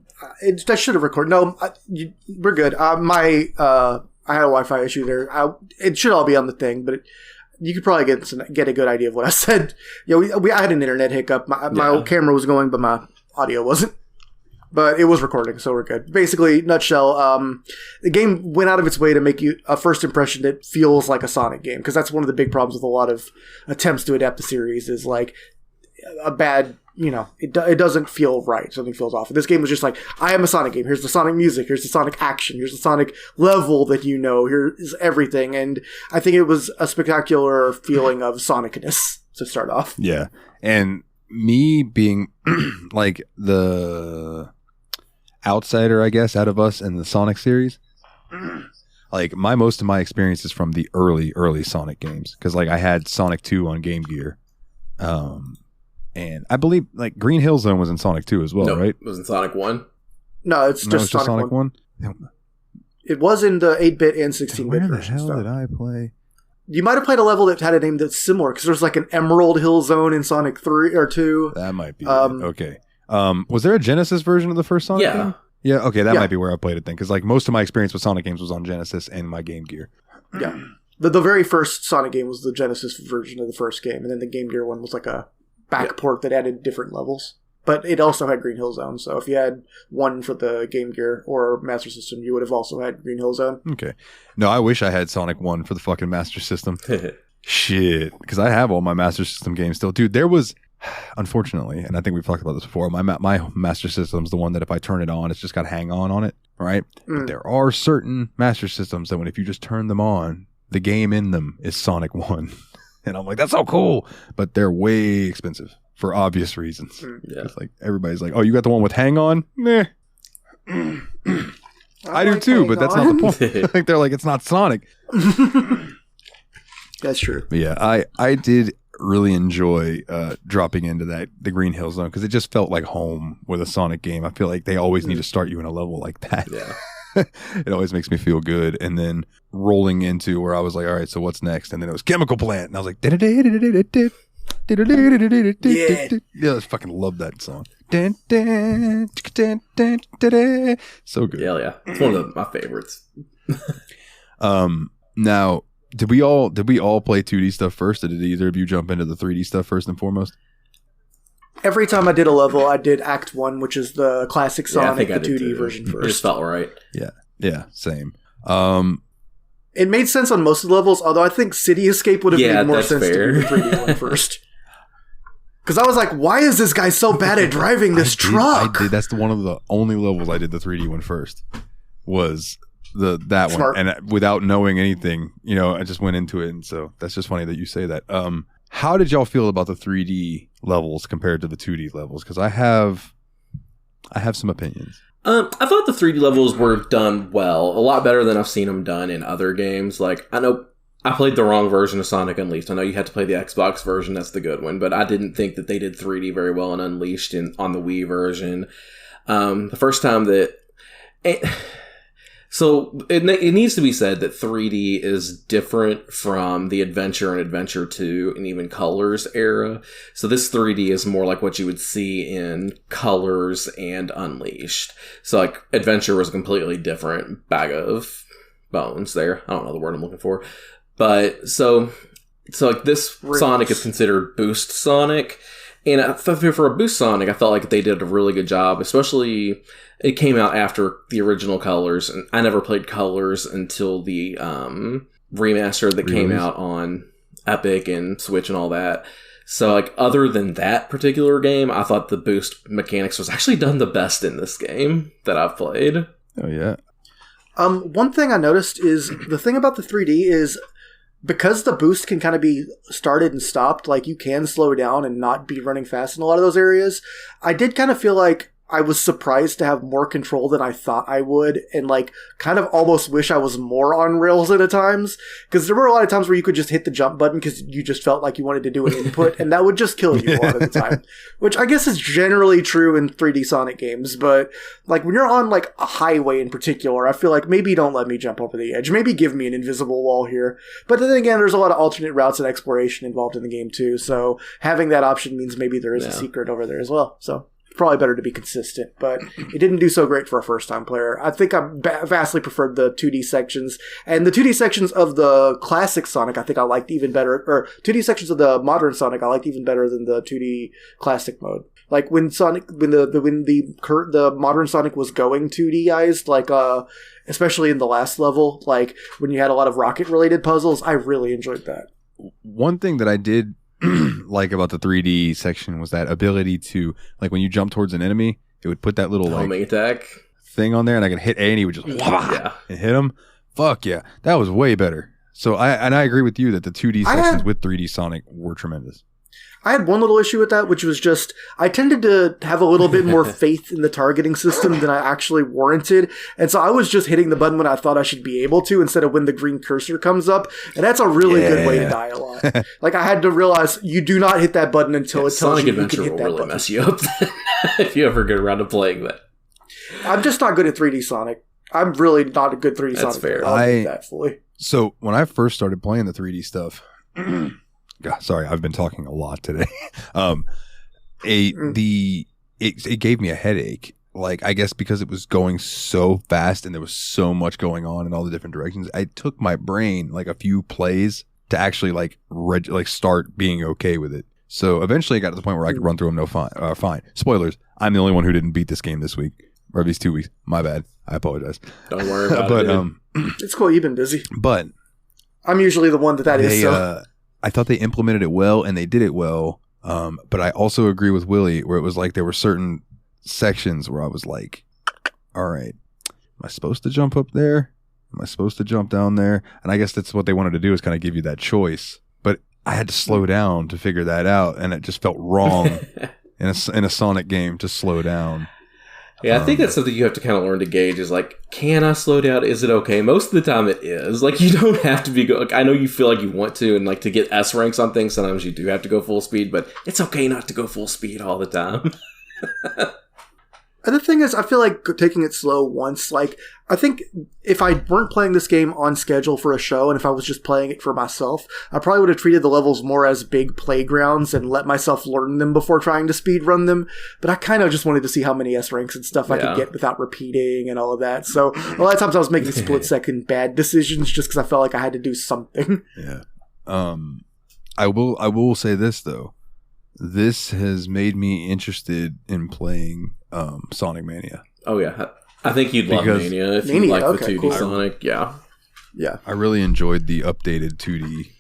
I should have recorded. No, we're good. I had a Wi-Fi issue there. It should all be on the thing, but you could probably get a good idea of what I said. I had an internet hiccup. My camera was going, but my audio wasn't. But it was recording, so we're good. Basically, nutshell, the game went out of its way to make you a first impression that feels like a Sonic game, because that's one of the big problems with a lot of attempts to adapt the series is like a bad, it doesn't feel right. Something feels off. This game was just like, I am a Sonic game. Here's the Sonic music. Here's the Sonic action. Here's the Sonic level that here's everything. And I think it was a spectacular feeling of Sonicness to start off. Yeah. And me being like the outsider, I guess, out of us in the Sonic series, like most of my experience is from the early Sonic games, because like I had Sonic 2 on Game Gear, and I believe like Green Hill Zone was in Sonic 2 as well, no, right? It was in Sonic 1. No, it's just Sonic 1. It was in the 8-bit and 16-bit versions. Where the hell did I play? You might have played a level that had a name that's similar, because there's like an Emerald Hill Zone in Sonic 3 or 2. That might be okay. Was there a Genesis version of the first Sonic game? Yeah, okay, that might be where I played it then, because like most of my experience with Sonic games was on Genesis and my Game Gear. Yeah. The very first Sonic game was the Genesis version of the first game, and then the Game Gear one was like a back port that added different levels. But it also had Green Hill Zone, so if you had one for the Game Gear or Master System, you would have also had Green Hill Zone. Okay. No, I wish I had Sonic 1 for the fucking Master System. Shit. Because I have all my Master System games still. Dude, there was, unfortunately, and I think we've talked about this before, my Master System's the one that if I turn it on, it's just got hang on it, right? But there are certain Master Systems that if you just turn them on, the game in them is Sonic 1. And I'm like, that's so cool. But they're way expensive for obvious reasons. Yeah. It's like everybody's like, oh, you got the one with hang on? Meh. I do too, but that's not the point. Like they're like, it's not Sonic. That's true. But yeah, I did really enjoy dropping into the Green Hill Zone, because it just felt like home with a Sonic game. I feel like they always need to start you in a level like that. Yeah. It always makes me feel good. And then rolling into where I was like, all right, so what's next? And then it was Chemical Plant. And I was like, yeah, I fucking love that song. So good. Yeah. It's one of my favorites. Now, did we all play 2D stuff first, or did either of you jump into the 3D stuff first and foremost? Every time I did a level, I did Act 1, which is the classic Sonic, the 2D version first. It just felt right. Yeah, same. It made sense on most of the levels, although I think City Escape would have made more sense to do the 3D one first. Because I was like, why is this guy so bad at driving this truck? I did. That's one of the only levels I did the 3D one first. Was that Smart. one, and without knowing anything, I just went into it, and so that's just funny that you say that. How did y'all feel about the 3D levels compared to the 2D levels? Because I have some opinions. I thought the 3D levels were done well, a lot better than I've seen them done in other games. Like, I know I played the wrong version of Sonic Unleashed. I know you had to play the Xbox version, that's the good one, but I didn't think that they did 3D very well in Unleashed on the Wii version. The first time that... So it needs to be said that 3D is different from the Adventure and Adventure 2 and even Colors era. So this 3D is more like what you would see in Colors and Unleashed. So like Adventure was a completely different bag of bones there. I don't know the word I'm looking for. But so like this Sonic is considered Boost Sonic. And for a Boost Sonic, I felt like they did a really good job, especially it came out after the original Colors, and I never played Colors until the remaster that came out on Epic and Switch and all that. So, like, other than that particular game, I thought the boost mechanics was actually done the best in this game that I've played. Oh, yeah. One thing I noticed is the thing about the 3D is because the boost can kind of be started and stopped, like you can slow down and not be running fast in a lot of those areas. I did kind of feel like I was surprised to have more control than I thought I would, and like kind of almost wish I was more on rails at times, because there were a lot of times where you could just hit the jump button because you just felt like you wanted to do an input, and that would just kill you a lot of the time, which I guess is generally true in 3D Sonic games. But like when you're on like a highway in particular, I feel like maybe don't let me jump over the edge, maybe give me an invisible wall here. But then again, there's a lot of alternate routes and exploration involved in the game too, so having that option means maybe there is a secret over there as well. So probably better to be consistent, but it didn't do so great for a first-time player. I think I vastly preferred the 2D sections, and the 2D sections of the classic Sonic I think I liked even better, or 2D sections of the modern Sonic I liked even better than the 2D classic mode. Like when the modern Sonic was going 2D-ized, like especially in the last level, like when you had a lot of rocket-related puzzles, I really enjoyed that. One thing that I did like about the 3D section was that ability to, like, when you jump towards an enemy, it would put that little homing attack thing on there, and I could hit A and he would just and hit him. Fuck yeah, that was way better. So I agree with you that the 2D sections with 3D Sonic were tremendous. I had one little issue with that, which was just I tended to have a little bit more faith in the targeting system than I actually warranted. And so I was just hitting the button when I thought I should be able to instead of when the green cursor comes up. And that's a really good way to die a lot. Like I had to realize you do not hit that button until it tells Sonic you Adventure you can hit that will really button. mess you up if you ever get around to playing that. I'm just not good at 3D Sonic. I'm really not a good 3D That's Sonic. fair. I'll admit that fully. So when I first started playing the 3D stuff, God, sorry, I've been talking a lot today. It gave me a headache. Like, I guess because it was going so fast and there was so much going on in all the different directions. It took my brain like a few plays to actually start being okay with it. So eventually I got to the point where I could run through them fine. Spoilers, I'm the only one who didn't beat this game this week. Or these 2 weeks. My bad. I apologize. Don't worry about it. It's cool, you've been busy. But I'm usually the one that is so. I thought they implemented it well and they did it well. But I also agree with Willie where it was like there were certain sections where I was like, all right, am I supposed to jump up there? Am I supposed to jump down there? And I guess that's what they wanted to do is kind of give you that choice. But I had to slow down to figure that out. And it just felt wrong in a Sonic game to slow down. Yeah, I think that's something you have to kind of learn to gauge is like, can I slow down? Is it okay? Most of the time it is. Like, you don't have to be, like, I know you feel like you want to, and like to get S ranks on things, sometimes you do have to go full speed, but it's okay not to go full speed all the time. And the thing is, I feel like taking it slow once, like, I think if I weren't playing this game on schedule for a show, and if I was just playing it for myself, I probably would have treated the levels more as big playgrounds and let myself learn them before trying to speedrun them. But I kind of just wanted to see how many S ranks and stuff I could get without repeating and all of that. So a lot of times I was making split-second bad decisions just because I felt like I had to do something. Yeah. I will say this, though. This has made me interested in playing Sonic Mania. Oh, yeah. I think you'd love Mania if you like the 2D cool. Sonic. Yeah. I really enjoyed the updated 2D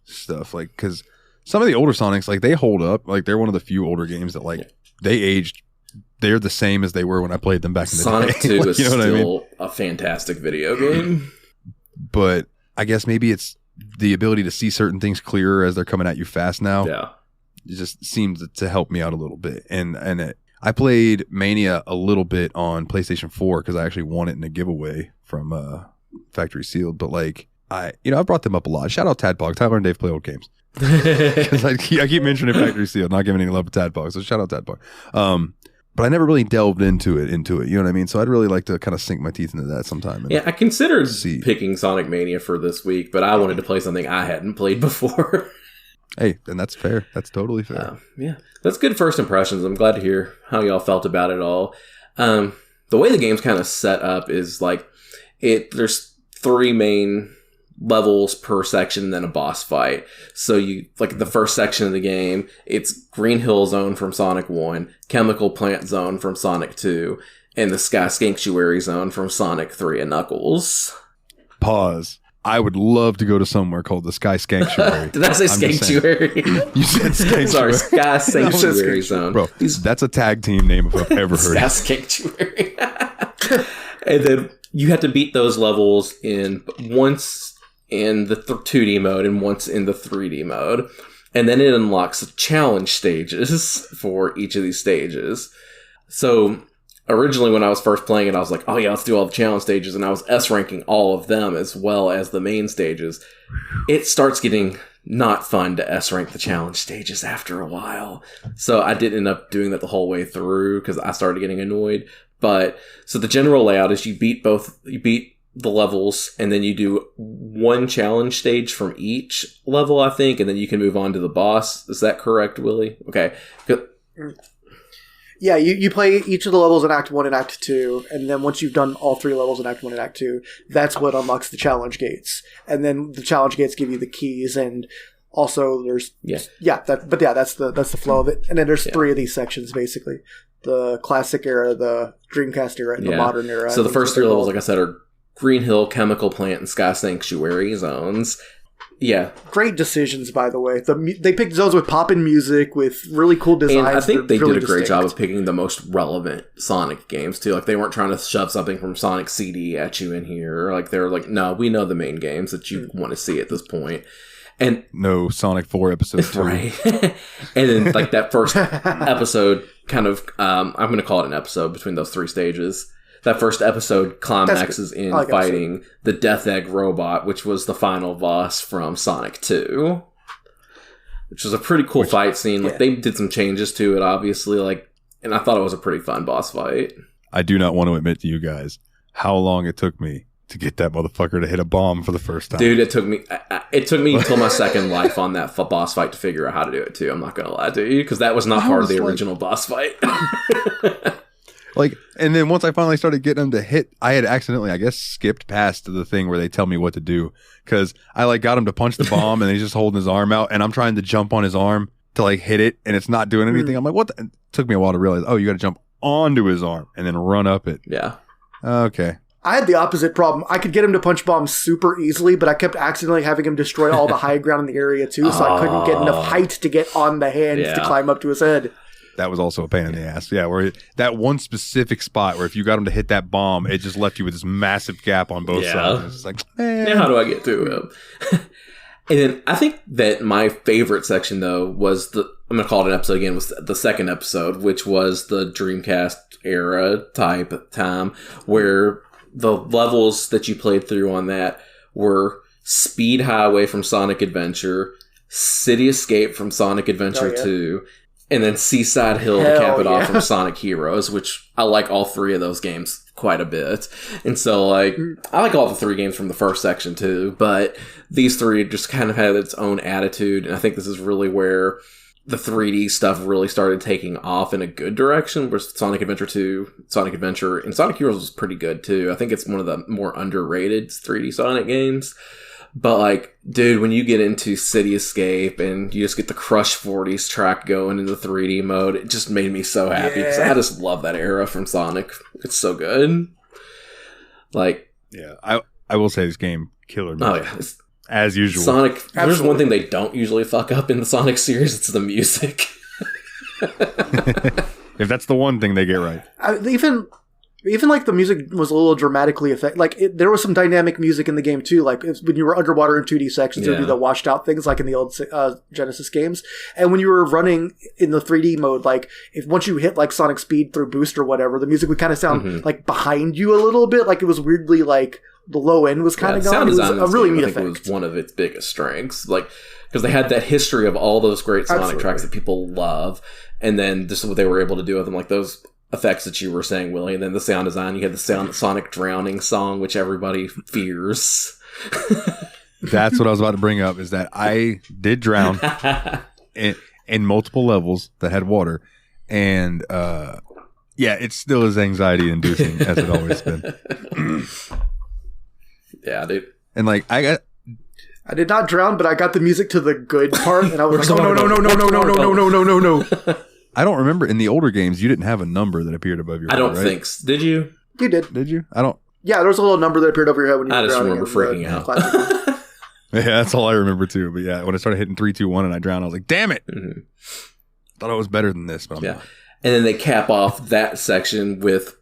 stuff. Like, because some of the older Sonics, like, they hold up. Like, they're one of the few older games that, like, they aged they're the same as they were when I played them back in the Sonic day. 2 is still a fantastic video game. But I guess maybe it's the ability to see certain things clearer as they're coming at you fast now. Yeah. It just seems to help me out a little bit. I played Mania a little bit on PlayStation 4 because I actually won it in a giveaway from Factory Sealed. But like, I brought them up a lot. Shout out Tadpog. Tyler and Dave play old games. Because I keep mentioning Factory Sealed, not giving any love to Tadpog. So shout out Tadpog. But I never really delved into it. You know what I mean? So I'd really like to kind of sink my teeth into that sometime. Yeah, I considered picking Sonic Mania for this week, but I wanted to play something I hadn't played before. Hey, and that's fair. That's totally fair. Yeah, that's good first impressions. I'm glad to hear how y'all felt about it all. The way the game's kind of set up is like there's 3 main levels per section and then a boss fight. So you like the first section of the game, it's Green Hill Zone from Sonic 1, Chemical Plant Zone from Sonic 2, and the Sky Sanctuary Zone from Sonic 3 and Knuckles. Pause. I would love to go to somewhere called the Sky Sanctuary. Did I say Sanctuary? You said Sanctuary. Sorry, Sky Sanctuary Zone. Bro, that's a tag team name if I've ever heard it. Sky Sanctuary. And then you have to beat those levels once in the 2D mode and once in the 3D mode. And then it unlocks challenge stages for each of these stages. So originally when I was first playing it, I was like, oh yeah, let's do all the challenge stages. And I was S-ranking all of them as well as the main stages. It starts getting not fun to S-rank the challenge stages after a while. So I did end up doing that the whole way through because I started getting annoyed. But so the general layout is you beat the levels, and then you do one challenge stage from each level, I think, and then you can move on to the boss. Is that correct, Willie? Okay. Yeah, you play each of the levels in Act 1 and Act 2, and then once you've done all 3 levels in Act 1 and Act 2, that's what unlocks the challenge gates. And then the challenge gates give you the keys, and also there's... that's the flow of it. And then there's 3 of these sections, basically. The classic era, the Dreamcast era, and the modern era. So the first 3 levels, like I said, are Green Hill, Chemical Plant, and Sky Sanctuary zones. Yeah. Great decisions, by the way. They picked zones with pop-in music, with really cool designs. And I think they really did a great job of picking the most relevant Sonic games, too. Like, they weren't trying to shove something from Sonic CD at you in here. Like, they were like, no, we know the main games that you want to see at this point. And no Sonic 4 episode 2. Right. And then, like, that first episode kind of, I'm going to call it an episode between those 3 stages. That first episode climaxes in fighting the Death Egg robot, which was the final boss from Sonic 2. Which was a pretty cool fight scene. Like, they did some changes to it, obviously. Like, and I thought it was a pretty fun boss fight. I do not want to admit to you guys how long it took me to get that motherfucker to hit a bomb for the first time. Dude, it took me until my second life on that boss fight to figure out how to do it, too. I'm not going to lie to you, because that was not part of the original boss fight. Like, and then once I finally started getting them to hit, I had accidentally, I guess, skipped past the thing where they tell me what to do. Because I, like, got him to punch the bomb, and he's just holding his arm out, and I'm trying to jump on his arm to, like, hit it, and it's not doing anything. I'm like, what the? It took me a while to realize, oh, you got to jump onto his arm and then run up it. Yeah. Okay. I had the opposite problem. I could get him to punch bombs super easily, but I kept accidentally having him destroy all the high ground in the area, too, so I couldn't get enough height to get on the hands to climb up to his head. That was also a pain in the ass. Yeah, where that one specific spot where if you got him to hit that bomb, it just left you with this massive gap on both sides. It's like, now how do I get to him? And then I think that my favorite section, though, was I'm going to call it an episode again, was the second episode, which was the Dreamcast era type time, where the levels that you played through on that were Speed Highway from Sonic Adventure, City Escape from Sonic Adventure 2, and then Seaside Hill to cap it off from Sonic Heroes, which I like all 3 of those games quite a bit. And so, like, I like all the 3 games from the first section, too, but these 3 just kind of had its own attitude, and I think this is really where the 3D stuff really started taking off in a good direction, where Sonic Adventure 2, Sonic Adventure, and Sonic Heroes was pretty good, too. I think it's one of the more underrated 3D Sonic games. But, like, dude, when you get into City Escape and you just get the Crush 40s track going in the 3D mode, it just made me so happy. Because I just love that era from Sonic. It's so good. Like... Yeah, I will say this game, killer music. Oh, yeah. As usual. Sonic, there's one thing they don't usually fuck up in the Sonic series, it's the music. If that's the one thing they get right. Even like the music was a little dramatically there was some dynamic music in the game too. Like when you were underwater in 2D sections, it would be the washed out things like in the old Genesis games. And when you were running in the 3D mode, like once you hit like Sonic Speed through boost or whatever, the music would kind of sound like behind you a little bit. Like it was weirdly like the low end was kind of going. It was a really neat effect. I think it was one of its biggest strengths. Like because they had that history of all those great Sonic tracks that people love, and then just what they were able to do with them, like those effects that you were saying, Willie, and then the sound design. You had the Sonic drowning song, which everybody fears. That's what I was about to bring up, is that I did drown in multiple levels that had water, and it still is anxiety inducing as it always been. Yeah, dude. And like I did not drown, but I got the music to the good part, and I was like, no. I don't remember in the older games you didn't have a number that appeared above your head. I don't right? think. Did you? You did. Did you? I don't. Yeah, there was a little number that appeared over your head when you were drowning. I just remember freaking out. Yeah, that's all I remember too. But yeah, when I started hitting 3, 2, 1 and I drowned, I was like, damn it. Mm-hmm. Thought it was better than this, but I'm not. And then they cap off that section with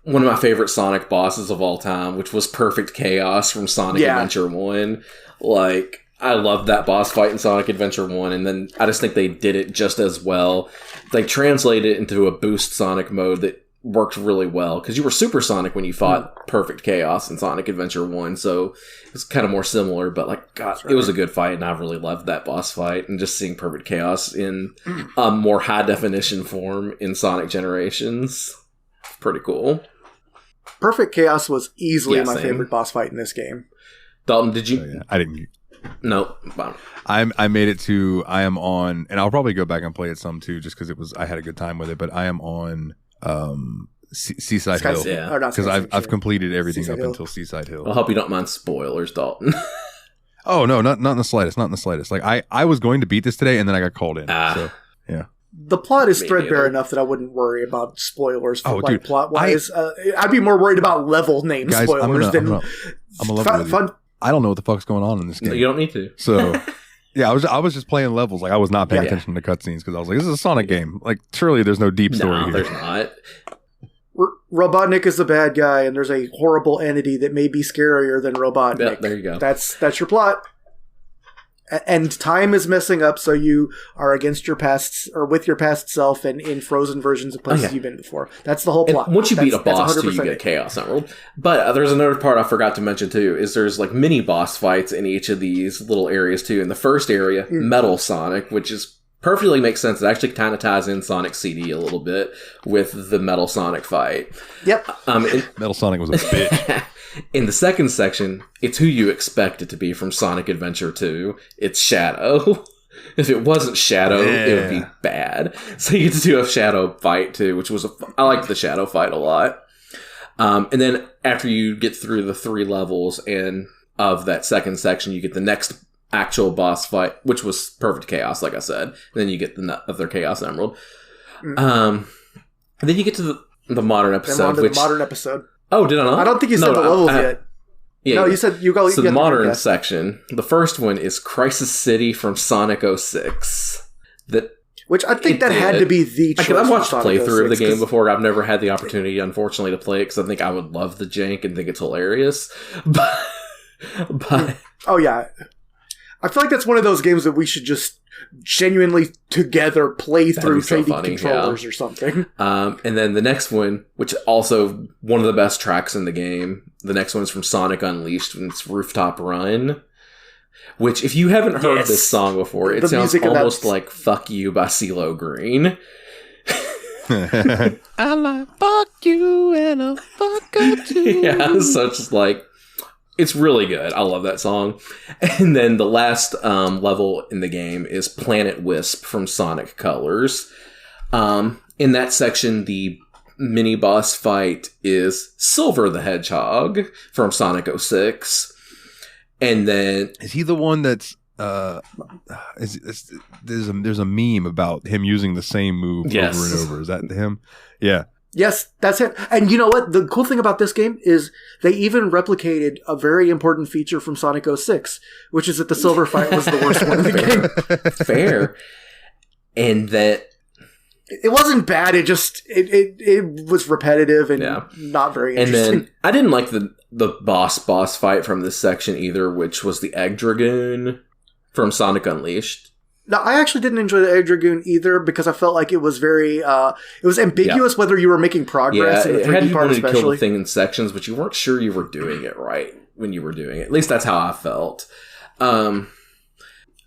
one of my favorite Sonic bosses of all time, which was Perfect Chaos from Sonic Adventure 1. Like, I loved that boss fight in Sonic Adventure 1, and then I just think they did it just as well. They translated it into a boost Sonic mode that worked really well, because you were Super Sonic when you fought Perfect Chaos in Sonic Adventure 1, so it's kind of more similar, but like, God, it was a good fight, and I really loved that boss fight, and just seeing Perfect Chaos in a more high-definition form in Sonic Generations, pretty cool. Perfect Chaos was easily my favorite boss fight in this game. Dalton, did you... Oh, yeah. I didn't... No, I made it to. I am on, and I'll probably go back and play it some too, just because I had a good time with it. But I am on Seaside Hill, because I've completed everything up until Seaside Hill. I hope you don't mind spoilers, Dalton. Oh no, not in the slightest, not in the slightest. Like I was going to beat this today, and then I got called in. So yeah. The plot is threadbare enough that I wouldn't worry about spoilers. Plot wise, I'd be more worried about level name spoilers than I'm a level fun. I don't know what the fuck's going on in this game. You don't need to. So, yeah, I was just playing levels. Like I was not paying attention to cutscenes because I was like, "This is a Sonic game. Like, surely there's no deep story here." There's not. Robotnik is the bad guy, and there's a horrible entity that may be scarier than Robotnik. Yep, there you go. That's your plot. And time is messing up, so you are against your past or with your past self and in frozen versions of places you've been before. That's the whole plot. And once you beat a boss, too, you get Chaos Emerald. But there's another part I forgot to mention, too, is there's like mini boss fights in each of these little areas, too. In the first area, Metal Sonic, which is perfectly makes sense. It actually kind of ties in Sonic CD a little bit with the Metal Sonic fight. Yep. Metal Sonic was a bitch. In the second section, it's who you expect it to be from Sonic Adventure 2. It's Shadow. If it wasn't Shadow, it would be bad. So you get to do a Shadow fight, too, which was I liked the Shadow fight a lot. And then after you get through the 3 levels and of that second section, you get the next actual boss fight, which was Perfect Chaos, like I said. And then you get the other Chaos Emerald. And then you get to the modern episode. The modern episode. Oh, did I not? I don't think you said the levels yet. Yeah, no, you said you go. So the modern section. The first one is Crisis City from Sonic 06. Which I think that had to be the choice. I've watched playthrough of the game before. I've never had the opportunity, unfortunately, to play it because I think I would love the jank and think it's hilarious. But oh yeah, I feel like that's one of those games that we should just genuinely together play through trading controllers or something. And then the next one, which is also one of the best tracks in the game, the next one is from Sonic Unleashed, and it's Rooftop Run. Which, if you haven't heard this song before, it sounds almost like Fuck You by CeeLo Green. I like fuck you and a fuck you too. Yeah, so it's just like, it's really good. I love that song. And then the last level in the game is Planet Wisp from Sonic Colors. In that section, the mini boss fight is Silver the Hedgehog from Sonic 06. And then... Is he the one that's... there's a meme about him using the same move over and over. Is that him? Yeah. Yes, that's it. And you know what? The cool thing about this game is they even replicated a very important feature from Sonic 06, which is that the silver fight was the worst one in the game. Fair. And that It wasn't bad. It just it was repetitive and not very interesting. And then I didn't like the boss fight from this section either, which was the Egg Dragoon from Sonic Unleashed. No, I actually didn't enjoy the Egg Dragoon either because I felt like it was very it was ambiguous whether you were making progress in the 3D it had part, you to kill the especially. thing in sections, but you weren't sure you were doing it right when you were doing it. At least that's how I felt.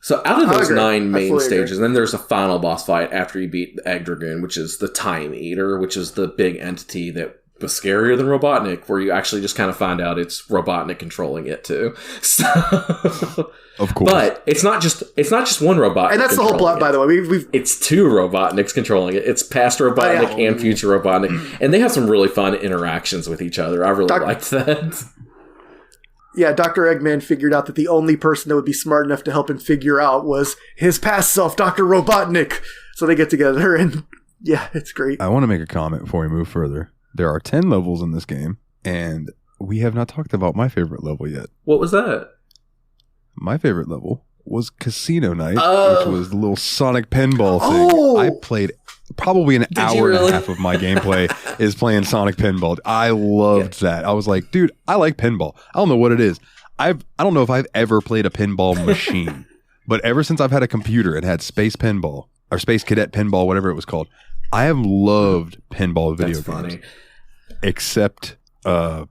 So out of those 9 main stages, and then there's a final boss fight after you beat the Egg Dragoon, which is the Time Eater, which is the big entity that was scarier than Robotnik, where you actually just kind of find out it's Robotnik controlling it too. So, of course, but it's not just one Robotnik, and that's the whole plot. By the way, it's 2 Robotniks controlling it. It's past Robotnik and future Robotnik, and they have some really fun interactions with each other. I really liked that. Yeah, Dr. Eggman figured out that the only person that would be smart enough to help him figure out was his past self, Dr. Robotnik. So they get together, and yeah, it's great. I want to make a comment before we move further. There are 10 levels in this game, and we have not talked about my favorite level yet. What was that? My favorite level was Casino Night, which was the little Sonic pinball thing. I played probably an hour and a half of my gameplay is playing Sonic pinball. I loved that. I was like, dude, I like pinball. I don't know what it is. I don't know if I've ever played a pinball machine, but ever since I've had a computer and had Space Pinball or Space Cadet Pinball, whatever it was called, I have loved pinball video games. Funny. Except, what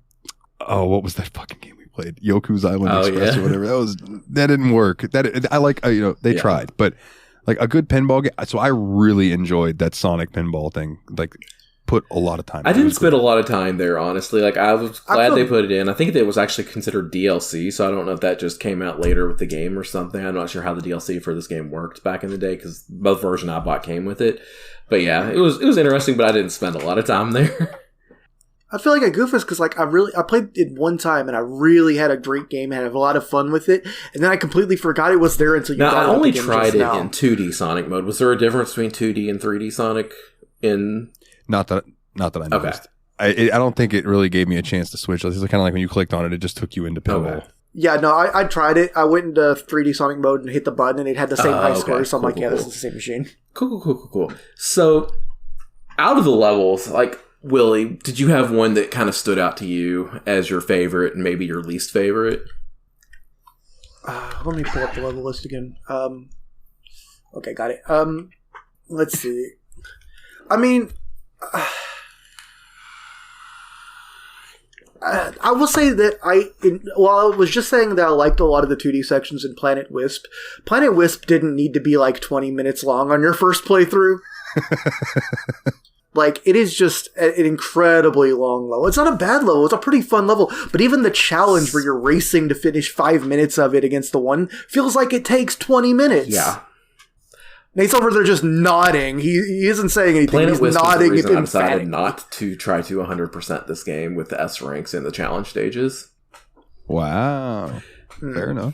was that fucking game we played? Yoku's Island Express or whatever. That didn't work. I like, they tried, but like a good pinball game. So I really enjoyed that Sonic pinball thing. Like, put a lot of time. I didn't spend a lot of time there, honestly. Like, I was glad they put it in. I think it was actually considered DLC, so I don't know if that just came out later with the game or something. I'm not sure how the DLC for this game worked back in the day, because both versions I bought came with it. But yeah, it was interesting, but I didn't spend a lot of time there. I feel like I goof because like I played it one time and I really had a great game and had a lot of fun with it, and then I completely forgot it was there until you. Now I only tried it in 2D Sonic mode. Was there a difference between 2D and 3D Sonic? Not that I noticed. Okay. I don't think it really gave me a chance to switch. It's kind of like when you clicked on it, it just took you into pinball. Okay. Yeah, no, I tried it. I went into 3D Sonic mode and hit the button, and it had the same high scores. So I'm like, yeah, this is the same machine. Cool. So, out of the levels, like, Willie, did you have one that kind of stood out to you as your favorite and maybe your least favorite? Let me pull up the level list again. Okay, got it. Let's see. I mean, I will say that while I was just saying that I liked a lot of the 2D sections in Planet Wisp didn't need to be like 20 minutes long on your first playthrough. Like, it is just an incredibly long level. It's not a bad level. It's a pretty fun level. But even the challenge where you're racing to finish 5 minutes of it against the one feels like it takes 20 minutes. Yeah. Nate's over there just nodding. He isn't saying anything. Planet Wisp nodding. Was the reason I decided not to try to 100% this game with the S ranks in the challenge stages. Wow. Fair enough.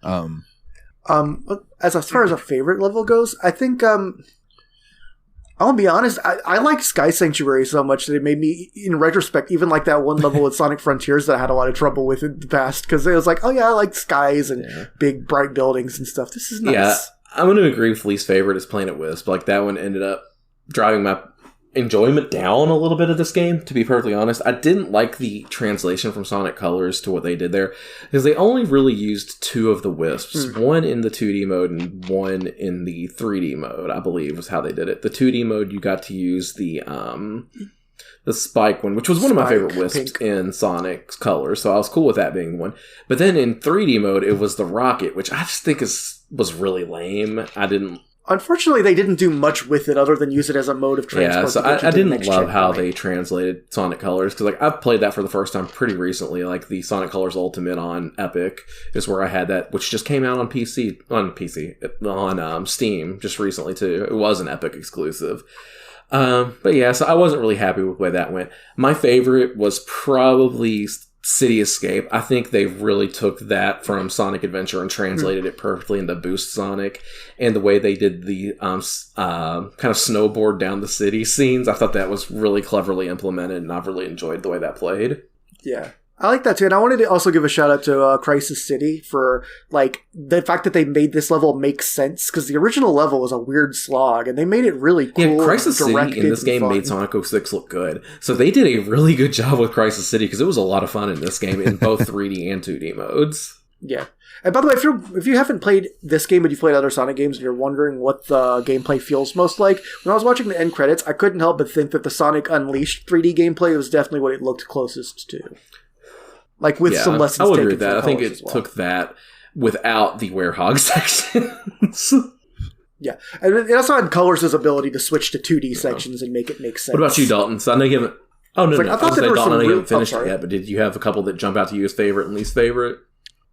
As far as a favorite level goes, I think I'll be honest, I liked Sky Sanctuary so much that it made me, in retrospect, even like that one level with Sonic Frontiers that I had a lot of trouble with in the past, because it was like, oh yeah, I like skies and big bright buildings and stuff. This is nice. Yeah, I'm going to agree with least favorite is Planet Wisp. Like, that one ended up driving my enjoyment down a little bit of this game, to be perfectly honest. I didn't like the translation from Sonic Colors to what they did there, because they only really used 2 of the wisps, one in the 2D mode and one in the 3D mode, I believe was how they did it. The 2D mode, you got to use the spike one, which was one of my favorite wisps in Sonic's Colors, so I was cool with that being one. But then in 3D mode, it was the rocket, which I just think was really lame. Unfortunately, they didn't do much with it other than use it as a mode of transport. Yeah, so I didn't love how they translated Sonic Colors, because like I've played that for the first time pretty recently. Like the Sonic Colors Ultimate on Epic is where I had that, which just came out on Steam just recently too. It was an Epic exclusive. But yeah, so I wasn't really happy with the way that went. My favorite was probably City Escape. I think they really took that from Sonic Adventure and translated it perfectly into Boost Sonic, and the way they did the kind of snowboard down the city scenes, I thought that was really cleverly implemented, and I've really enjoyed the way that played. Yeah. I like that too, and I wanted to also give a shout out to Crisis City for like the fact that they made this level make sense, because the original level was a weird slog, and they made it really cool. Yeah, Crisis City in this game made Sonic 06 look good, so they did a really good job with Crisis City because it was a lot of fun in this game in both 3D and 2D modes. Yeah. And by the way, if you haven't played this game but you've played other Sonic games and you're wondering what the gameplay feels most like, when I was watching the end credits, I couldn't help but think that the Sonic Unleashed 3D gameplay was definitely what it looked closest to. Like, with some lessons taken. I would agree with that. I think it took that without the Werehog sections. Yeah. And it also had Colors' ability to switch to 2D sections and make it make sense. What about you, Dalton? So I know you haven't... Oh, no, no. I thought there were Dalton, I know you haven't finished it yet, but did you have a couple that jump out to you as favorite and least favorite?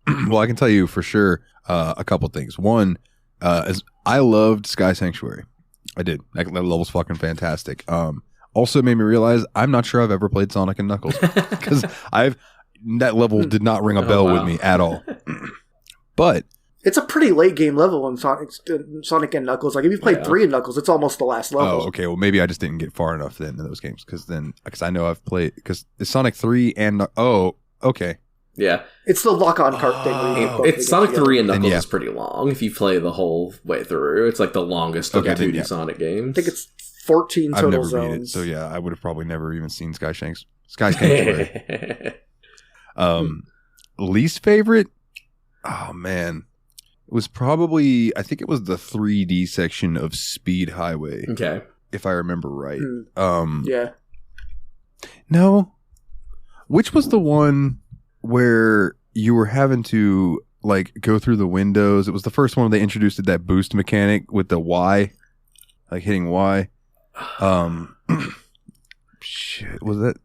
Well, I can tell you for sure a couple things. One, is I loved Sky Sanctuary. I did. That level's fucking fantastic. Also made me realize I'm not sure I've ever played Sonic and Knuckles, because that level did not ring a bell with me at all. But it's a pretty late game level in Sonic and Knuckles. Like, if you played 3 and Knuckles, it's almost the last level. Oh, okay. Well, maybe I just didn't get far enough then in those games, because I know I've played, because it's Sonic 3 and okay. Yeah. It's the lock-on cart thing. It's Sonic 3 and Knuckles is pretty long if you play the whole way through. It's like the longest of the 2D Sonic games. I think it's 14 total I've never zones. Beat it, so yeah, I would have probably never even seen Sky Sanctuary. Least favorite? Oh, man. It was probably, I think it was the 3D section of Speed Highway. Okay. If I remember right. Yeah. No. Which was the one where you were having to like go through the windows? It was the first one where they introduced that boost mechanic with the Y, like hitting Y. Shit, was that?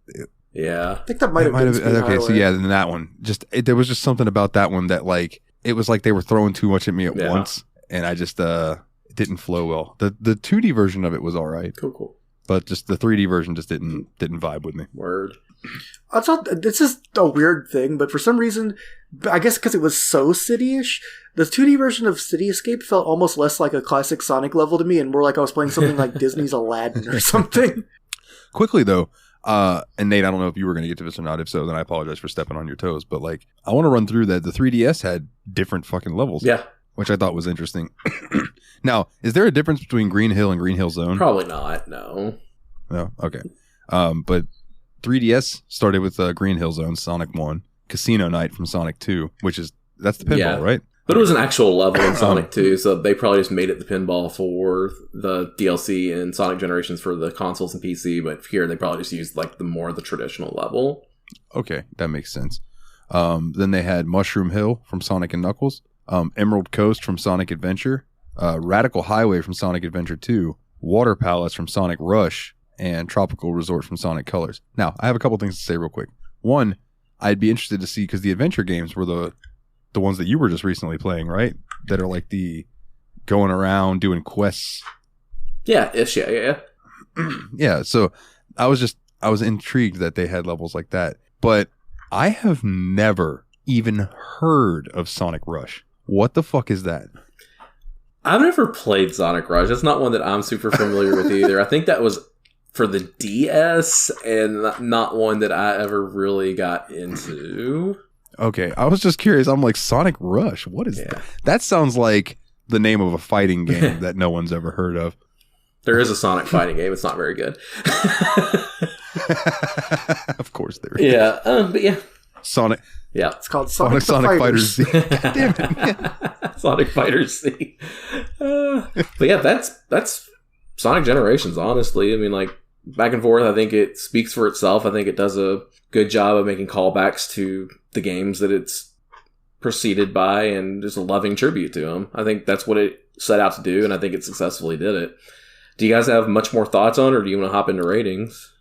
Yeah, I think that might have been. Okay, so yeah, then that one. There was just something about that one that like it was like they were throwing too much at me at once, and I just it didn't flow well. The 2D version of it was all right. Cool. But just the 3D version just didn't vibe with me. Word. I thought this is a weird thing, but for some reason, I guess because it was so city-ish, the 2D version of City Escape felt almost less like a classic Sonic level to me, and more like I was playing something like Disney's Aladdin or something. Quickly though, and Nate, I don't know if you were going to get to this or not. If so, then I apologize for stepping on your toes. But like, I want to run through that the 3DS had different fucking levels. Yeah. Which I thought was interesting. Now, is there a difference between Green Hill and Green Hill Zone? Probably not, no. No? Okay. But 3DS started with Green Hill Zone, Sonic 1, Casino Night from Sonic 2, that's the pinball, right? But it was an actual level in Sonic 2, so they probably just made it the pinball for the DLC and Sonic Generations for the consoles and PC, but here they probably just used like the traditional level. Okay, that makes sense. Then they had Mushroom Hill from Sonic and Knuckles, Emerald Coast from Sonic Adventure, Radical Highway from Sonic Adventure 2, Water Palace from Sonic Rush, and Tropical Resort from Sonic Colors. Now, I have a couple things to say real quick. One, I'd be interested to see, because the adventure games were the ones that you were just recently playing, right? That are like the going around doing quests. Yeah, yeah. Yeah, so I was intrigued that they had levels like that. But I have never even heard of Sonic Rush. What the fuck is that? I've never played Sonic Rush. It's not one that I'm super familiar with either. I think that was for the DS and not one that I ever really got into. Okay, I was just curious. I'm like, Sonic Rush? What is that? That sounds like the name of a fighting game that no one's ever heard of. There is a Sonic fighting game. It's not very good. Of course there is. Yeah, but yeah. Sonic. Yeah. It's called Sonic Fighters Z. God damn it. Sonic Fighters Z. But yeah, that's Sonic Generations, honestly. I mean, like, back and forth, I think it speaks for itself. I think it does a good job of making callbacks to the games that it's preceded by and just a loving tribute to them. I think that's what it set out to do, and I think it successfully did it. Do you guys have much more thoughts on it, or do you want to hop into ratings?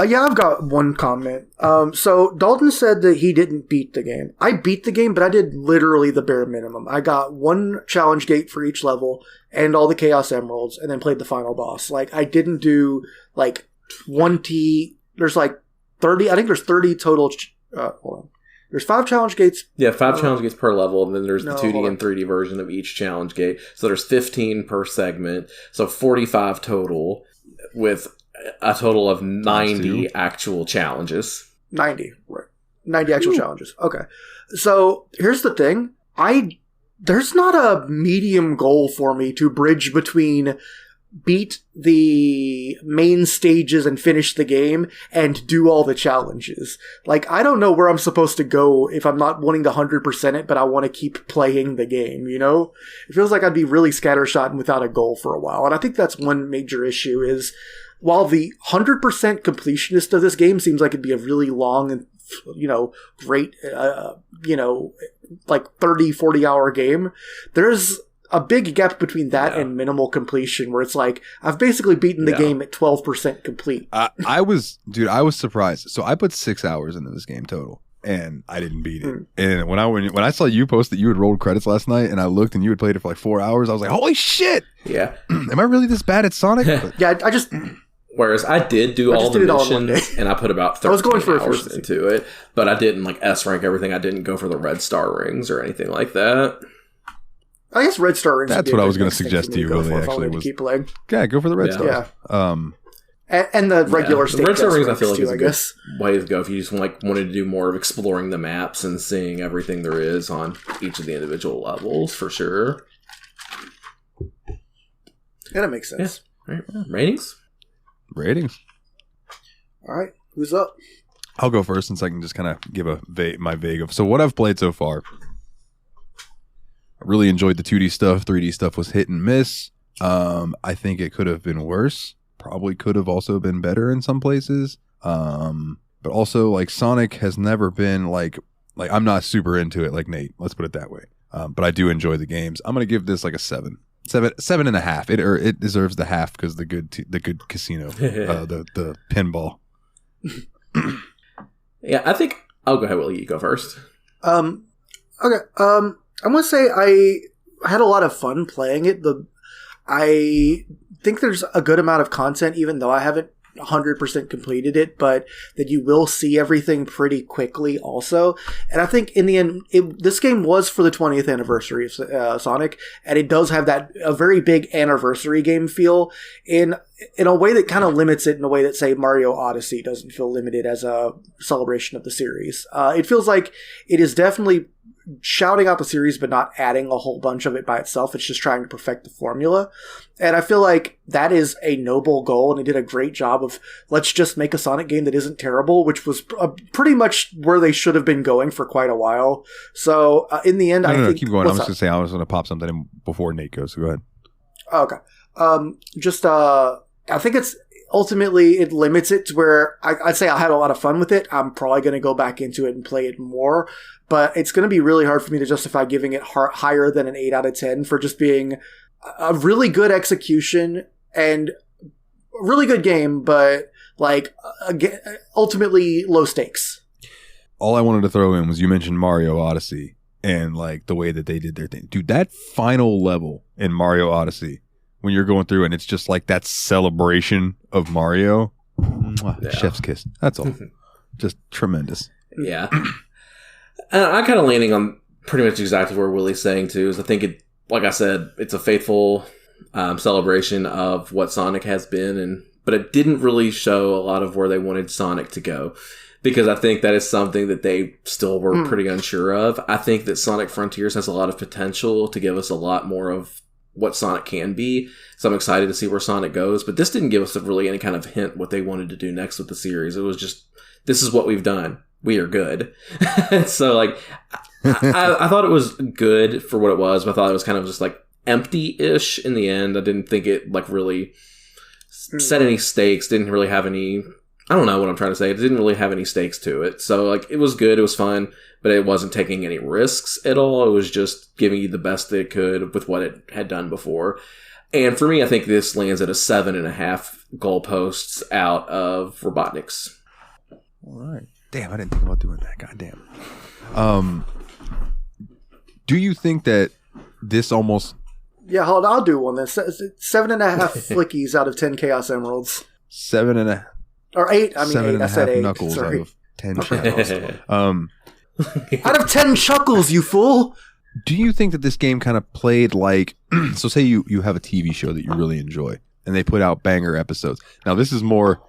Yeah, I've got one comment. So Dalton said that he didn't beat the game. I beat the game, but I did literally the bare minimum. I got one challenge gate for each level and all the Chaos Emeralds, and then played the final boss. Like, I didn't do like 20. There's like 30. I think there's 30 total. Hold on. There's 5 challenge gates. Yeah, 5 challenge gates per level, and then there's the 2D and 3D version of each challenge gate. So there's 15 per segment, so 45 total, with a total of 90 actual challenges. 90, right. 90 actual challenges. Okay. So here's the thing. There's not a medium goal for me to bridge between beat the main stages and finish the game and do all the challenges. Like, I don't know where I'm supposed to go if I'm not wanting to 100% it, but I want to keep playing the game, you know? It feels like I'd be really scattershot and without a goal for a while. And I think that's one major issue is while the 100% completionist of this game seems like it'd be a really long and, you know, great, you know, like 30, 40 hour game, there's a big gap between that and minimal completion where it's like, I've basically beaten the game at 12% complete. I was surprised. So I put 6 hours into this game total and I didn't beat it. And when I saw you post that you had rolled credits last night and I looked and you had played it for like 4 hours, I was like, holy shit. Yeah. Am I really this bad at Sonic? Yeah, I just... Whereas I did do all the missions, and I put about 13 hours into it, but I didn't like S rank everything. I didn't go for the red star rings or anything like that. I guess red star rings. That's what I was going to suggest to you. Really, actually, was keep playing. Yeah, go for the red stars. Yeah. And the regular the red star rings, I feel like, is a good guess. way to go if you just wanted to do more of exploring the maps and seeing everything there is on each of the individual levels, for sure. Yeah, that makes sense. Yeah. All right. Ratings. All right, who's up? I'll go first since I can just kind of give my vague of. So what I've played so far, I really enjoyed the 2D stuff. 3D stuff was hit and miss. I think it could have been worse. Probably could have also been better in some places. But also, like, Sonic has never been like I'm not super into it like Nate. Let's put it that way. But I do enjoy the games. I'm gonna give this like a 7. 7.5. It deserves the half because the good casino, the pinball. Yeah, I think I'll go ahead. Will you go first? Okay. I'm gonna say I had a lot of fun playing it. I think there's a good amount of content, even though I haven't 100% completed it, but that you will see everything pretty quickly also. And I think in the end, this game was for the 20th anniversary of Sonic, and it does have a very big anniversary game feel in a way that kind of limits it in a way that, say, Mario Odyssey doesn't feel limited as a celebration of the series. It feels like it is definitely shouting out the series but not adding a whole bunch of it by itself. It's just trying to perfect the formula, and I feel like that is a noble goal, and it did a great job of let's just make a Sonic game that isn't terrible, which was pretty much where they should have been going for quite a while. So in the end, I think keep going. I was going to say I was going to pop something in before Nate goes, so go ahead. Okay. I think it's ultimately it limits it to where I'd say I had a lot of fun with it. I'm probably going to go back into it and play it more, but it's going to be really hard for me to justify giving it higher than an 8 out of 10 for just being a really good execution and a really good game, but like ultimately low stakes. All I wanted to throw in was you mentioned Mario Odyssey and like the way that they did their thing. Dude, that final level in Mario Odyssey, when you're going through and it's just like that celebration of Mario. Chef's kiss. That's all. Just tremendous. Yeah. I'm kind of leaning on pretty much exactly where Willie's saying too, is I think it, like I said, it's a faithful celebration of what Sonic has been, but it didn't really show a lot of where they wanted Sonic to go, because I think that is something that they still were pretty unsure of. I think that Sonic Frontiers has a lot of potential to give us a lot more of what Sonic can be, so I'm excited to see where Sonic goes, but this didn't give us really any kind of hint what they wanted to do next with the series. It was just, this is what we've done. We are good. So like, I thought it was good for what it was, but I thought it was kind of just like empty-ish in the end. I didn't think it like really set any stakes, didn't really have any, I don't know what I'm trying to say. It didn't really have any stakes to it. So like, it was good, it was fun, but it wasn't taking any risks at all. It was just giving you the best it could with what it had done before. And for me, I think this lands at a 7.5 goalposts out of Robotnik's. All right. Damn, I didn't think about doing that. Goddamn. Do you think that this almost... Yeah, hold on, I'll do one then. 7.5 flickies out of 10 Chaos Emeralds. 7.5. Or 8. I mean, 8. I said 8. Knuckles Sorry. out of 10 channels. Out of 10 chuckles, you fool! Do you think that this game kind of played like... So say you have a TV show that you really enjoy, and they put out banger episodes. Now, this is more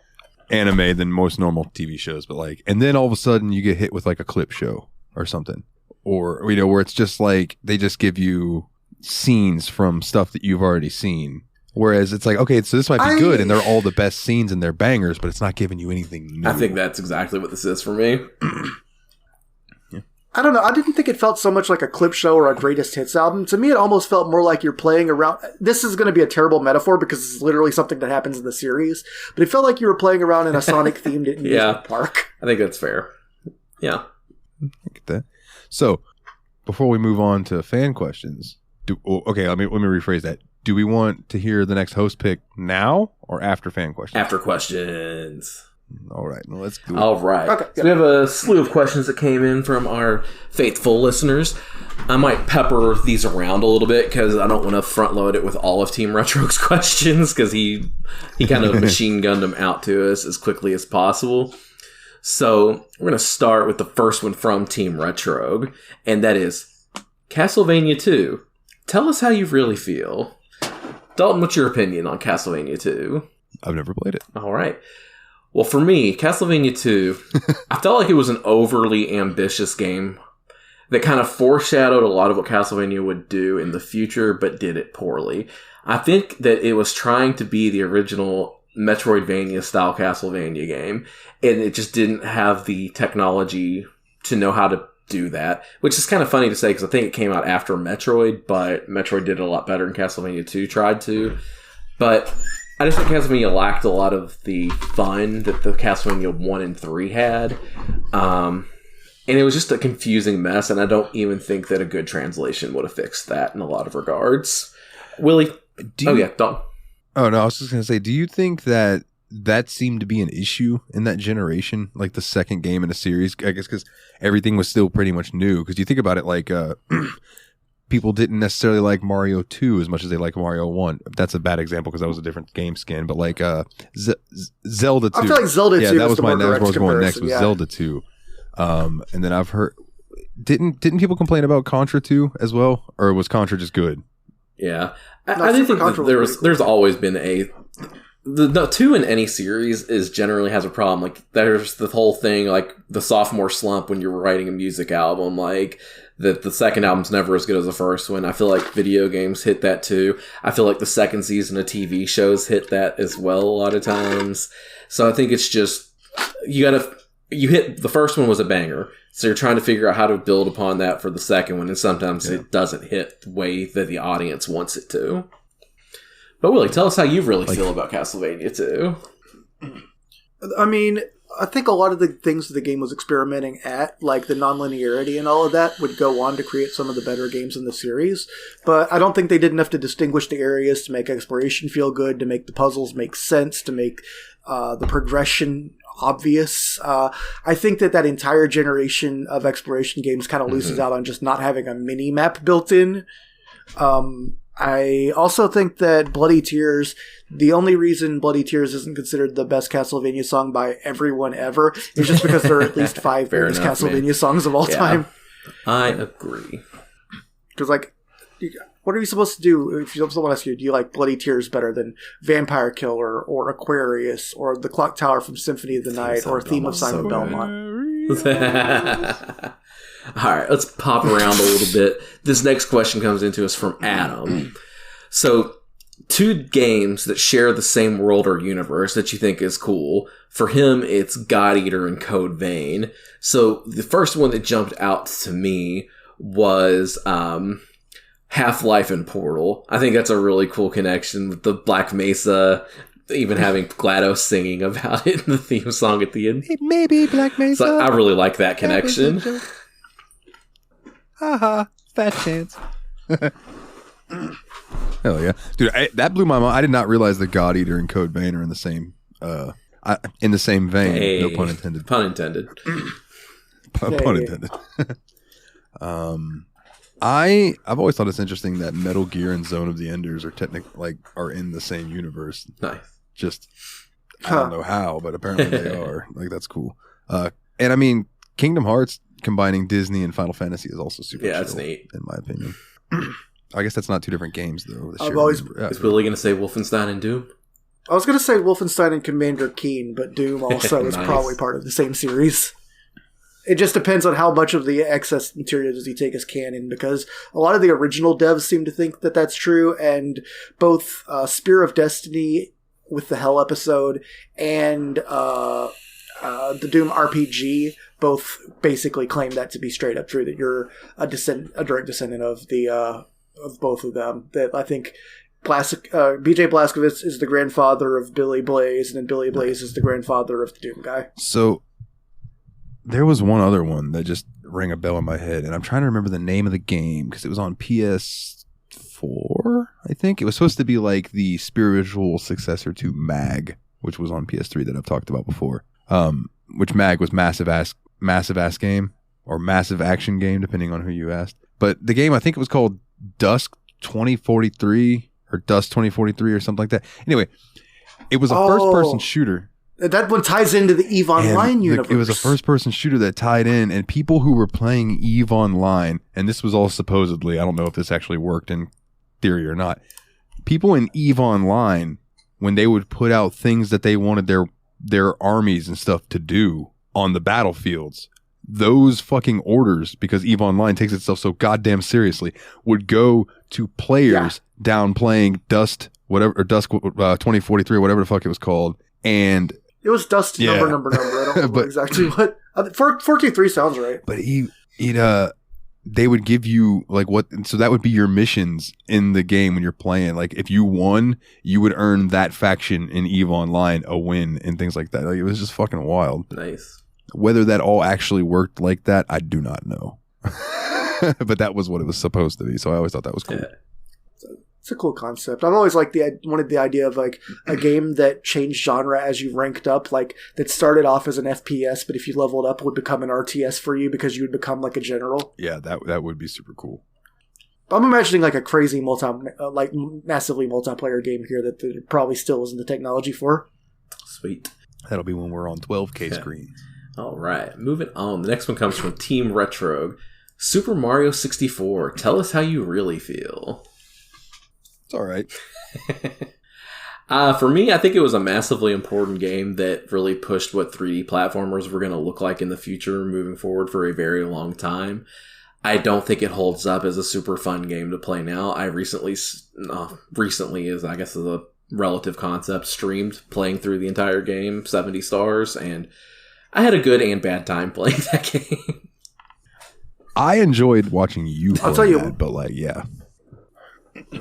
anime than most normal TV shows, but like, and then all of a sudden you get hit with like a clip show or something, or where it's just like they just give you scenes from stuff that you've already seen. Whereas it's like, okay, so this might be good, and they're all the best scenes and they're bangers, but it's not giving you anything new. I think that's exactly what this is for me. I don't know. I didn't think it felt so much like a clip show or a greatest hits album. To me, it almost felt more like you're playing around. This is going to be a terrible metaphor because it's literally something that happens in the series. But it felt like you were playing around in a Sonic themed amusement park. I think that's fair. Yeah. I get that. So, before we move on to fan questions, let me rephrase that. Do we want to hear the next host pick now or after fan questions? After questions. All right, well, let's do it. All right. Okay, so we have a slew of questions that came in from our faithful listeners. I might pepper these around a little bit because I don't want to front load it with all of Team Retro's questions because he kind of machine gunned them out to us as quickly as possible. So we're going to start with the first one from Team Retro, and that is Castlevania 2. Tell us how you really feel. Dalton, what's your opinion on Castlevania 2? I've never played it. All right. Well, for me, Castlevania 2, I felt like it was an overly ambitious game that kind of foreshadowed a lot of what Castlevania would do in the future, but did it poorly. I think that it was trying to be the original Metroidvania-style Castlevania game, and it just didn't have the technology to know how to do that, which is kind of funny to say because I think it came out after Metroid, but Metroid did it a lot better than Castlevania 2 tried to. But I just think Castlevania lacked a lot of the fun that the Castlevania 1 and 3 had. And it was just a confusing mess, and I don't even think that a good translation would have fixed that in a lot of regards. Willie? Don. Oh, no, I was just going to say, do you think that seemed to be an issue in that generation, like the second game in a series? I guess because everything was still pretty much new. Because you think about it, like people didn't necessarily like Mario 2 as much as they like Mario 1. That's a bad example because that was a different game skin. But like Zelda 2. I feel like Zelda 2 that was where I was going next was Zelda 2. And then I've heard, didn't people complain about Contra 2 as well? Or was Contra just good? Yeah. I do think that there's always been the 2 in any series generally has a problem. Like, there's the whole thing, like, the sophomore slump when you're writing a music album, like, that the second album's never as good as the first one. I feel like video games hit that too. I feel like the second season of TV shows hit that as well a lot of times. So I think it's just, you hit, the first one was a banger. So you're trying to figure out how to build upon that for the second one, and sometimes it doesn't hit the way that the audience wants it to. But Willie, tell us how you really feel about Castlevania 2. I mean, I think a lot of the things that the game was experimenting at, like the nonlinearity and all of that, would go on to create some of the better games in the series. But I don't think they did enough to distinguish the areas, to make exploration feel good, to make the puzzles make sense, to make the progression obvious. I think that entire generation of exploration games kind of loses out on just not having a mini-map built in. I also think that Bloody Tears, the only reason Bloody Tears isn't considered the best Castlevania song by everyone ever is just because there are at least 5 famous Castlevania songs of all time. I agree. Because, like, what are you supposed to do if someone asks you, do you like Bloody Tears better than Vampire Killer or Aquarius or The Clock Tower from Symphony of the Night or Theme of Simon Belmont? All right, let's pop around a little bit. This next question comes into us from Adam. So, 2 games that share the same world or universe that you think is cool. For him, it's God Eater and Code Vein. So, the first one that jumped out to me was Half-Life and Portal. I think that's a really cool connection with the Black Mesa, even having GLaDOS singing about it in the theme song at the end. Maybe Black Mesa. So I really like that connection. Haha, fat chance. Hell yeah. Dude, that blew my mind. I did not realize that God Eater and Code Vein are in the same vein. Hey, no pun intended. Pun intended. Pun intended. I've always thought it's interesting that Metal Gear and Zone of the Enders are in the same universe. Nice. Just I don't know how, but apparently they are. Like, that's cool. And I mean, Kingdom Hearts combining Disney and Final Fantasy is also super chill, that's neat, in my opinion. I guess that's not 2 different games though. I've always is Willie going to say Wolfenstein and Doom? I was going to say Wolfenstein and Commander Keen, but Doom also is Nice. probably part of the same series. It just depends on how much of the excess material does he take as canon, because a lot of the original devs seem to think that that's true, and both Spear of Destiny with the Hell episode and the Doom RPG both basically claim that to be straight up true, that you're a direct descendant of the of both of them. That I think BJ Blazkowicz is the grandfather of Billy Blaze, and then Billy Blaze is the grandfather of the Doom guy. So there was one other one that just rang a bell in my head, and I'm trying to remember the name of the game because it was on PS4, I think. It was supposed to be like the spiritual successor to MAG, which was on PS3 that I've talked about before. Which MAG was massive ass game, or massive action game, depending on who you asked. But the game, I think it was called Dusk 2043 or Dust 2043 or something like that. Anyway, it was a first-person shooter. That one ties into the EVE Online universe. It was a first-person shooter that tied in, and people who were playing EVE Online, and this was all supposedly, I don't know if this actually worked in theory or not, people in EVE Online, when they would put out things that they wanted their armies and stuff to do on the battlefields, those fucking orders, because EVE Online takes itself so goddamn seriously, would go to players down playing Dust 2043 or whatever the fuck it was called, and it was Dust number. I don't remember exactly what. 423 sounds right. But they would give you like what, so that would be your missions in the game when you're playing. Like if you won, you would earn that faction in EVE Online a win and things like that. Like it was just fucking wild. Nice. Whether that all actually worked like that, I do not know. But that was what it was supposed to be. So I always thought that was cool. Yeah. It's a cool concept. I've always wanted the idea of like a game that changed genre as you ranked up, like that started off as an FPS, but if you leveled up, would become an RTS for you because you would become like a general. Yeah, that would be super cool. I'm imagining like a crazy massively multiplayer game here that there probably still isn't the technology for. Sweet. That'll be when we're on 12K screens. All right, moving on. The next one comes from Team Retro. Super Mario 64. Tell us how you really feel. It's all right. For me, I think it was a massively important game that really pushed what 3D platformers were going to look like in the future moving forward for a very long time. I don't think it holds up as a super fun game to play now. I recently is I guess is a relative concept, streamed playing through the entire game, 70 stars, and I had a good and bad time playing that game. I enjoyed watching you play that, but like, yeah.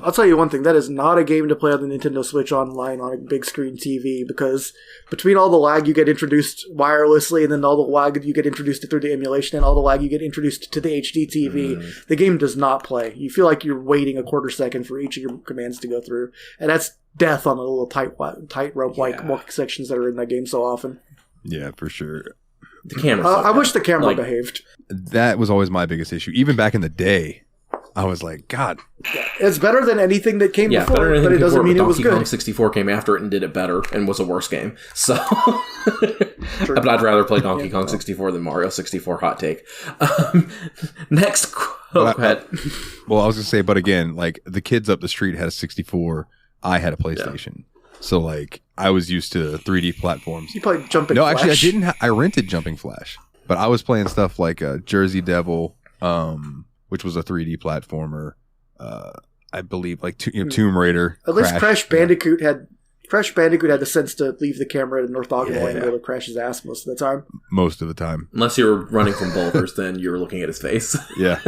I'll tell you one thing, that is not a game to play on the Nintendo Switch Online on a big screen TV, because between all the lag you get introduced wirelessly, and then all the lag you get introduced to through the emulation, and all the lag you get introduced to the HD TV, the game does not play. You feel like you're waiting a quarter second for each of your commands to go through, and that's death on the little tightrope walking sections that are in that game so often. Yeah, for sure. The camera. I wish the camera behaved. That was always my biggest issue. Even back in the day, I was like, God. It's better than anything that came before, better than but it anything doesn't before, mean it was Donkey good. Kong 64 came after it and did it better and was a worse game. So, but I'd rather play Donkey Kong 64 than Mario 64. Hot take. Next. Go ahead. Well, I was going to say, but again, like the kids up the street had a 64. I had a PlayStation. Yeah. So like I was used to 3D platforms. You played Jumping Flash? No, actually I didn't. I rented Jumping Flash, but I was playing stuff like Jersey Devil, which was a 3D platformer. I believe like Tomb Raider. At least Crash Bandicoot had the sense to leave the camera at an orthogonal angle to crash his ass most of the time. Most of the time, unless you were running from boulders, then you were looking at his face. Yeah.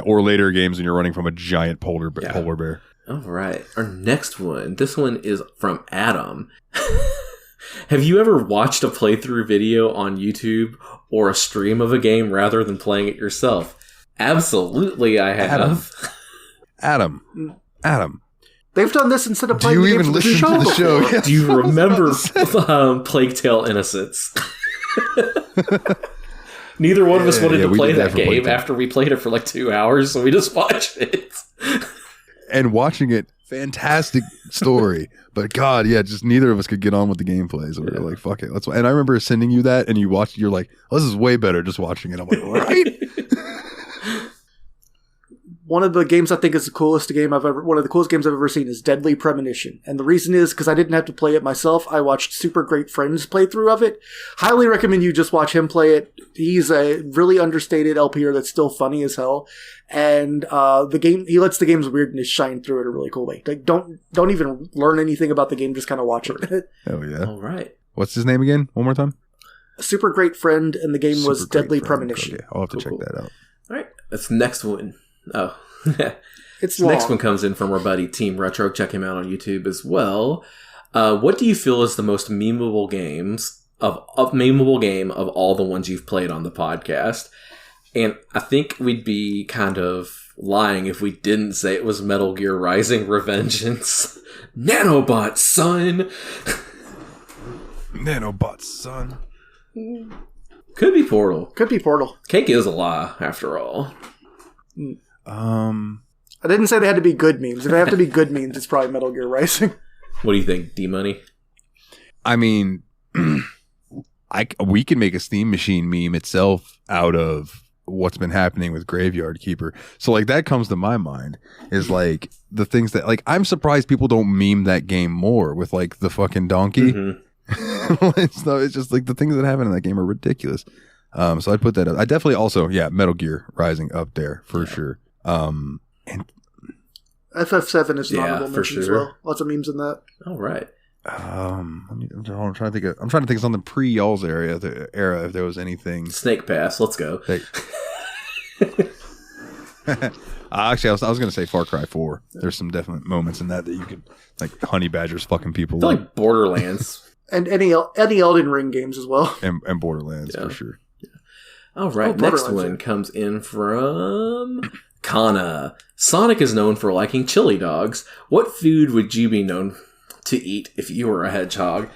Or later games when you're running from a giant polar bear. All right. Our next one. This one is from Adam. Have you ever watched a playthrough video on YouTube or a stream of a game rather than playing it yourself? Absolutely, I have. Adam. They've done this instead of playing Do you the even game listen to the show? Yes. Do you remember Plague Tale Innocence? Neither one of us wanted to play that game after we played it for like 2 hours, so we just watched it. And watching it, fantastic story. But God, just neither of us could get on with the gameplay. So we were like, fuck it. And I remember sending you that, and you watched it, you're like, oh, this is way better just watching it. I'm like, right? one of the games I think is the coolest game one of the coolest games I've ever seen is Deadly Premonition. And the reason is because I didn't have to play it myself. I watched Super Great Friends playthrough of it. Highly recommend you just watch him play it. He's a really understated LPer that's still funny as hell. And he lets the game's weirdness shine through in a really cool way. Like, don't even learn anything about the game, just kind of watch it. Hell yeah. All right. What's his name again? One more time? Super Great Friend, and the game was Deadly Premonition. Okay. I'll have to check that out. All right. That's the next one. Oh. It's the next one comes in from our buddy Team Retro. Check him out on YouTube as well. What do you feel is the most memeable game of all the ones you've played on the podcast? And I think we'd be kind of lying if we didn't say it was Metal Gear Rising Revengeance. Nanobots, son! Nanobots, son. Could be Portal. Cake is a lie, after all. I didn't say they had to be good memes. If they have to be good memes, it's probably Metal Gear Rising. What do you think, D-Money? I mean, we can make a Steam Machine meme itself out of what's been happening with Graveyard Keeper. So, like, that comes to my mind is, like, the things that, like, I'm surprised people don't meme that game more with, like, the fucking donkey. Mm-hmm. It's just, like, the things that happen in that game are ridiculous. So I'd put that up. I definitely also, Metal Gear Rising up there for sure. And FF7 is an honorable for mention as sure. well. Lots of memes in that. All right. I'm trying to think of something pre y'all's era if there was anything. Snake Pass. Let's go. Actually, I was going to say Far Cry 4. There's some definite moments in that you could, like, honey badgers fucking people. I feel like Borderlands. And any Elden Ring games as well. And Borderlands, for sure. All right, next one comes in from Kana. Sonic is known for liking chili dogs. What food would you be known to eat if you were a hedgehog?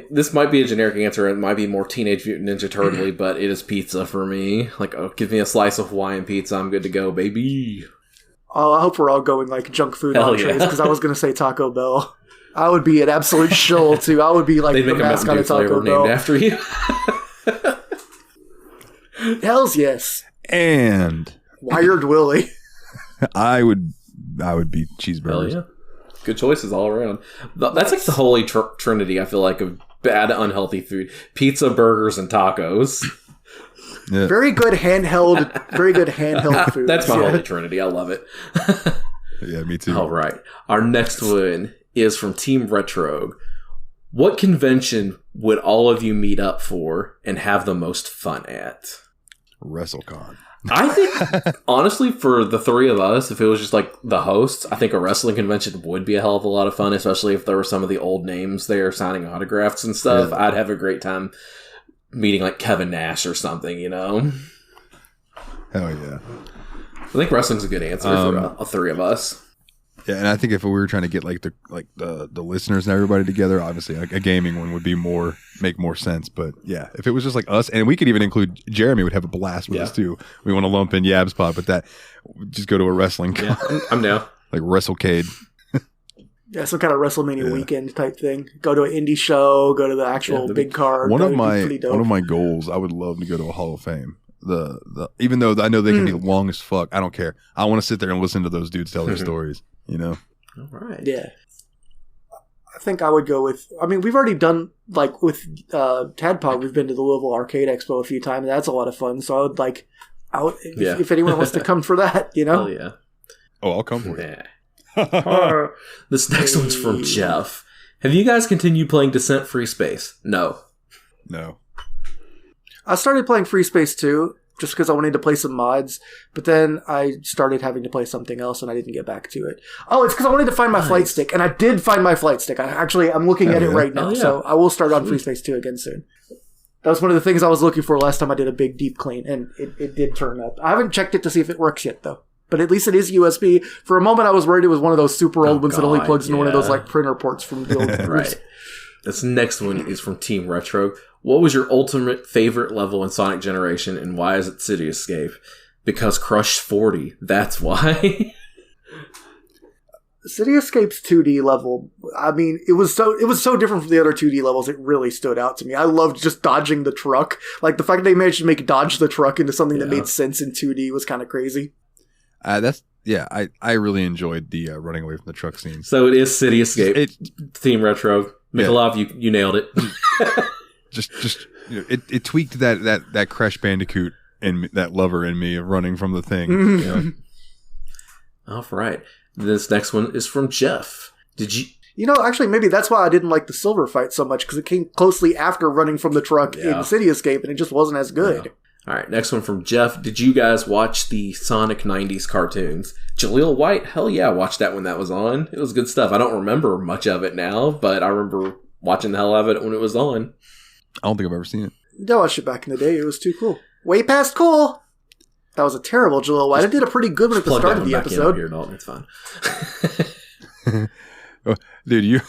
This might be a generic answer. It might be more Teenage Mutant Ninja Turtle-y, but it is pizza for me. Like, give me a slice of Hawaiian pizza. I'm good to go, baby. Oh, I hope we're all going, like, junk food entrees, because I was going to say Taco Bell. I would be an absolute shill, too. I would be, like, the mascot of Taco Bell. Named after you. Hells yes. And Wired Willie. I would be cheeseburgers. Hell yeah. Good choices all around. That's like the holy trinity, I feel like, of bad, unhealthy food. Pizza, burgers, and tacos. Yeah. Very good handheld food. That's my holy trinity. I love it. Yeah, me too. All right. Our next one is from Team Retro. What convention would all of you meet up for and have the most fun at? WrestleCon. I think, honestly, for the three of us, if it was just like the hosts, I think a wrestling convention would be a hell of a lot of fun, especially if there were some of the old names there signing autographs and stuff. Yeah. I'd have a great time meeting like Kevin Nash or something, you know? Hell yeah. I think wrestling's a good answer for all three of us. Yeah, and I think if we were trying to get like the listeners and everybody together, obviously like a gaming one would be make more sense. But yeah, if it was just like us, and we could even include Jeremy, would have a blast with us too. We want to lump in Yab's Pod, but that just go to a wrestling. Yeah, I'm down. Like WrestleCade. Yeah, some kind of WrestleMania weekend type thing. Go to an indie show. Go to the actual big card. One of my goals. I would love to go to a Hall of Fame. Even though I know they can be long as fuck, I don't care. I want to sit there and listen to those dudes tell their stories. You know? All right. Yeah. I think I would go with... I mean, we've already done, like, with Tadpog, we've been to the Louisville Arcade Expo a few times. That's a lot of fun. So I would, like... if anyone wants to come for that, you know? Oh, yeah. Oh, I'll come for it. Yeah. This next one's from Jeff. Have you guys continued playing Descent Free Space? No. I started playing Free Space 2 just because I wanted to play some mods, but then I started having to play something else and I didn't get back to it. Oh, it's because I wanted to find my flight stick, and I did find my flight stick. I'm looking at it right now, so I will start on Free Space 2 again soon. That was one of the things I was looking for last time I did a big deep clean, and it did turn up. I haven't checked it to see if it works yet, though. But at least it is USB. For a moment, I was worried it was one of those super old ones that only plugs into one of those like printer ports from the old Right. This next one is from Team Retro. What was your ultimate favorite level in Sonic Generation, and why is it City Escape? Because Crush 40. That's why. City Escape's 2D level, I mean, it was so different from the other 2D levels, it really stood out to me. I loved just dodging the truck. Like, the fact that they managed to make dodge the truck into something that made sense in 2D was kind of crazy. I really enjoyed the running away from the truck scene. So it is City Escape. Theme retro. Mikolov, you nailed it. just it tweaked that Crash Bandicoot and that lover in me of running from the thing. All right. This next one is from Jeff. Did you? Actually, maybe that's why I didn't like the silver fight so much, because it came closely after running from the truck in City Escape, and it just wasn't as good. Yeah. All right, next one from Jeff. Did you guys watch the Sonic 90s cartoons? Jaleel White? Hell yeah, I watched that when that was on. It was good stuff. I don't remember much of it now, but I remember watching the hell out of it when it was on. I don't think I've ever seen it. I watched it back in the day. It was too cool. Way past cool! That was a terrible Jaleel White. I did a pretty good one at the start of the episode. Here, Dalton. It's fine. Dude,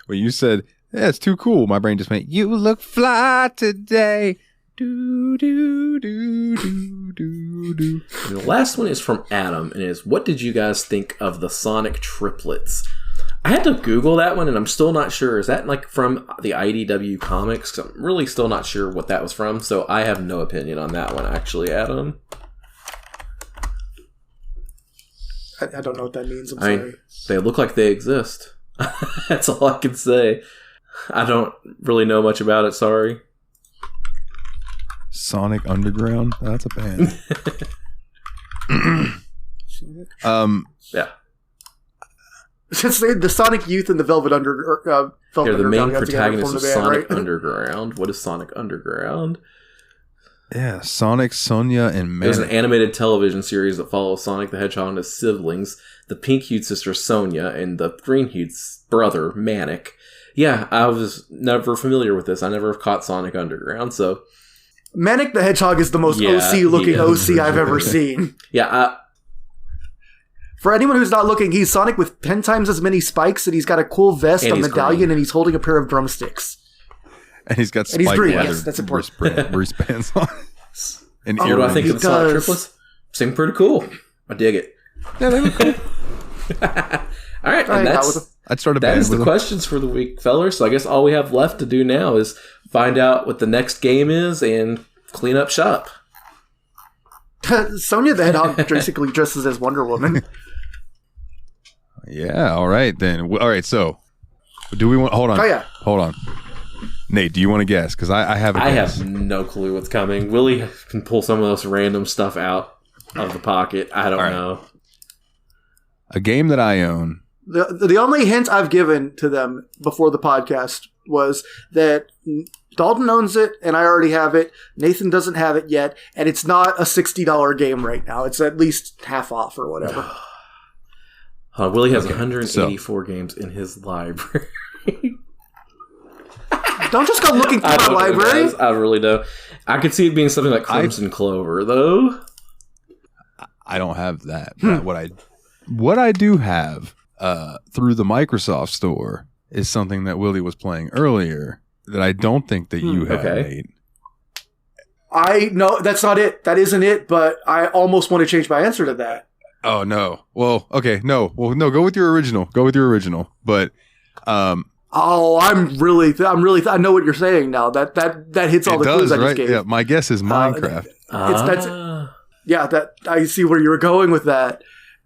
when you said, yeah, it's too cool, my brain just went, you look fly today. Do, do, do, do, do, do. And the last one is from Adam, and is, what did you guys think of the Sonic triplets? I had to Google that one, and I'm still not sure. Is that like from the IDW comics? I'm really still not sure what that was from, so I have no opinion on that one, actually, Adam. I don't know what that means. I'm sorry. They look like they exist. That's all I can say. I don't really know much about it, sorry. Sonic Underground? That's a band. Yeah. Since the Sonic Youth and the Velvet Underground. They're the main protagonists of Sonic right? Underground. What is Sonic Underground? Yeah, Sonic, Sonia, and Manic. There's an animated television series that follows Sonic the Hedgehog and his siblings, the pink-hued sister Sonia and the green-hued brother Manic. Yeah, I was never familiar with this. I never caught Sonic Underground, so... Manic the Hedgehog is the most OC-looking OC I've ever seen. Yeah, For anyone who's not looking, he's Sonic with 10 times as many spikes, and he's got a cool vest, a medallion, green. And he's holding a pair of drumsticks. And he's got spiked leather yes, that's important. wristbands on. And what do I think of the Sonic triplets? Seem pretty cool. I dig it. Yeah, they were cool. All right, and that is the questions for the week, fellas. So I guess all we have left to do now is find out what the next game is and clean up shop. Sonia the Hedgehog basically dresses as Wonder Woman. Yeah, all right then. All right, so do we want... Hold on. Oh, yeah. Hold on. Nate, do you want to guess? Because I have a guess. I have no clue what's coming. Willie can pull some of this random stuff out of the pocket. I don't know. A game that I own. The only hint I've given to them before the podcast was that Dalton owns it, and I already have it. Nathan doesn't have it yet, and it's not a $60 game right now. It's at least half off or whatever. Willie has 184 games in his library. Don't just go looking through my library. I really don't. I could see it being something like Crimson Clover, though. I don't have that. But what I do have through the Microsoft Store is something that Willie was playing earlier that I don't think that you have, Nate. No, that's not it. That isn't it, but I almost want to change my answer to that. Oh, no. Well, okay, no. Well, no, go with your original. But I'm really I know what you're saying now. That hits all the clues I just gave. Yeah, my guess is Minecraft. That I see where you were going with that.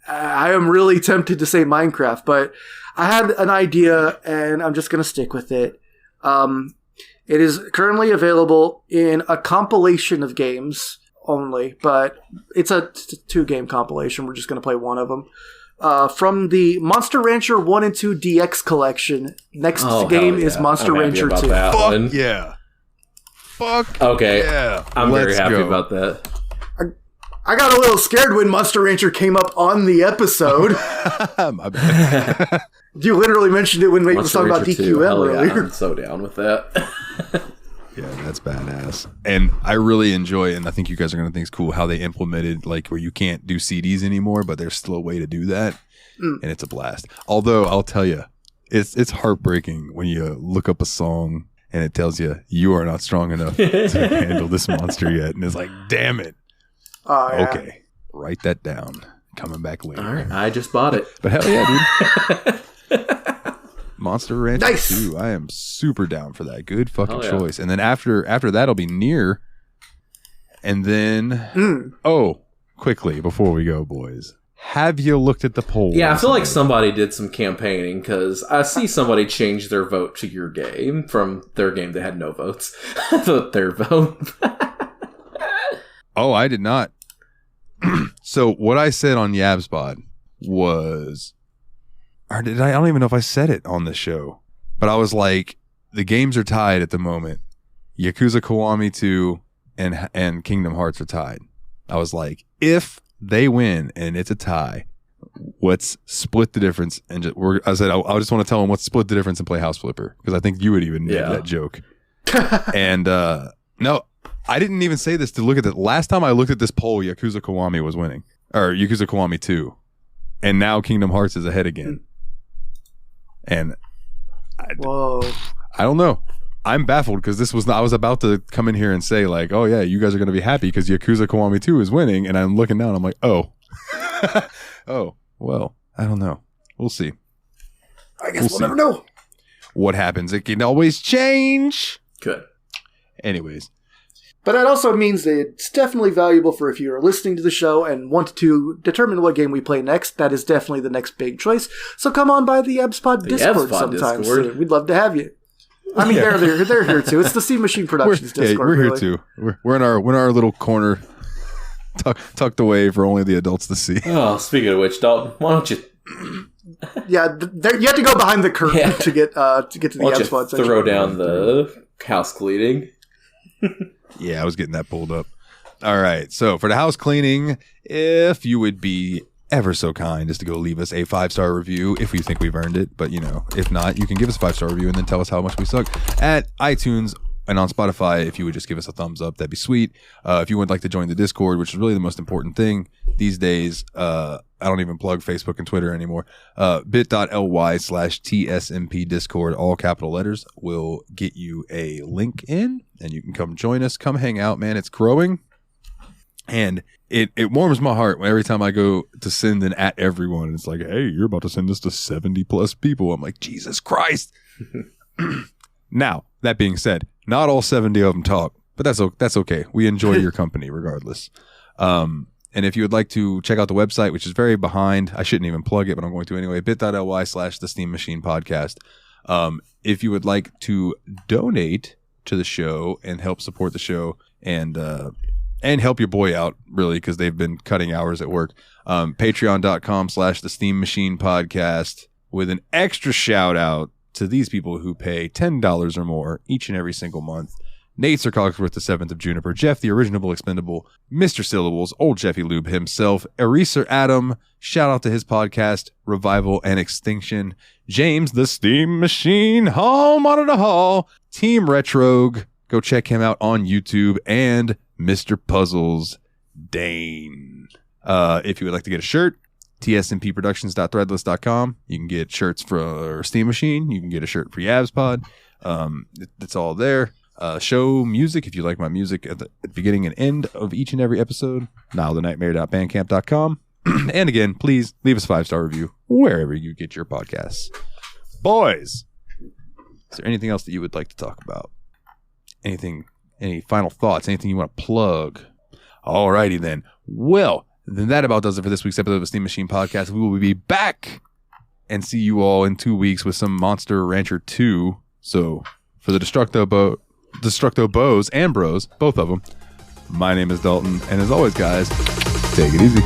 I am really tempted to say Minecraft, but I had an idea and I'm just going to stick with it. It is currently available in a compilation of games only, but it's a 2-game compilation. We're just going to play one of them. From the Monster Rancher 1 and 2 DX collection. Next game is Monster Rancher 2. Fuck yeah. Fuck yeah. I'm very happy about that. I got a little scared when Monster Rancher came up on the episode. My bad. You literally mentioned it when Nate was talking about DQM earlier. I'm so down with that. Yeah, that's badass. And I really enjoy, and I think you guys are going to think it's cool, how they implemented, like, where you can't do CDs anymore, but there's still a way to do that. And it's a blast. Although, I'll tell you, it's heartbreaking when you look up a song and it tells you are not strong enough to handle this monster yet. And it's like, damn it. Yeah. Okay, write that down. Coming back later. All right, I just bought it. But hell yeah, dude. Monster Rancher nice. 2. I am super down for that. Good fucking choice. And then after that'll be Nier. And then quickly, before we go, boys, have you looked at the poll? Yeah, I feel like somebody did some campaigning, because I see somebody change their vote to your game from their game that had no votes. I vote their vote. Oh, I did not. So what I said on Yabspod was, or did I don't even know if I said it on the show, but I was like, the games are tied at the moment. Yakuza Kiwami 2 and Kingdom Hearts are tied. I was like, if they win and it's a tie, let's split the difference. And I said, I just want to tell them, let's split the difference and play House Flipper, because I think you would even make that joke. And no, I didn't even say this to look at it. Last time I looked at this poll, Yakuza Kiwami was winning, or Yakuza Kiwami 2, and now Kingdom Hearts is ahead again. And I don't know. I'm baffled, because I was about to come in here and say, like, oh yeah, you guys are going to be happy because Yakuza Kiwami 2 is winning, and I'm looking down, I'm like, oh. Oh, well, I don't know. We'll see. I guess we'll never know. What happens? It can always change. Good. Anyways. But that also means that it's definitely valuable for if you're listening to the show and want to determine what game we play next. That is definitely the next big choice. So come on by the Yabspod Discord sometime soon. We'd love to have you. I mean, they're here too. It's the Steam Machine Productions Discord. We're here too. We're in our little corner, tucked away for only the adults to see. Oh, speaking of which, Dalton, why don't you? Yeah, you have to go behind the curtain to get to the Yabspod section. Throw down the house cleaning. Yeah, I was getting that pulled up. All right, so for the house cleaning, if you would be ever so kind as to go leave us a 5-star review if you think we've earned it, but if not, you can give us a 5-star review and then tell us how much we suck at iTunes and on Spotify. If you would just give us a thumbs up, that'd be sweet. If you would like to join the Discord, which is really the most important thing these days, I don't even plug Facebook and Twitter anymore. bit.ly/TSMP Discord, all capital letters, will get you a link in, and you can come join us, come hang out, man. It's growing. And it warms my heart every time I go to send an at everyone. And it's like, hey, you're about to send this to 70 plus people. I'm like, Jesus Christ. Now, that being said, not all 70 of them talk, but that's okay. We enjoy your company regardless. And if you would like to check out the website, which is very behind, I shouldn't even plug it, but I'm going to anyway, bit.ly/the Steam Machine Podcast. If you would like to donate to the show and help support the show and help your boy out, really, because they've been cutting hours at work. Patreon.com/the Steam Machine Podcast, with an extra shout out to these people who pay $10 or more each and every single month. Nate Sir Cogsworth, the 7th of Juniper, Jeff the Original Expendable, Mr. Syllables, Old Jeffy Lube himself, Eraser Adam, shout out to his podcast, Revival and Extinction, James the Steam Machine, Hall Monitor Hall, Team Retrogue, go check him out on YouTube, and Mr. Puzzles, Dane. If you would like to get a shirt, tsmpproductions.threadless.com. You can get shirts for Steam Machine. You can get a shirt for Yabspod. It's all there. Show music, if you like my music at the beginning and end of each and every episode, nilethenightmare.bandcamp.com. And again, please leave us a 5-star review wherever you get your podcasts. Boys, is there anything else that you would like to talk about? Anything, any final thoughts, anything you want to plug? Alrighty then. Well, then that about does it for this week's episode of the Steam Machine Podcast. We will be back and see you all in 2 weeks with some Monster Rancher 2. So for the Destructo Bows and Bros, both of them, my name is Dalton, and as always, guys, take it easy.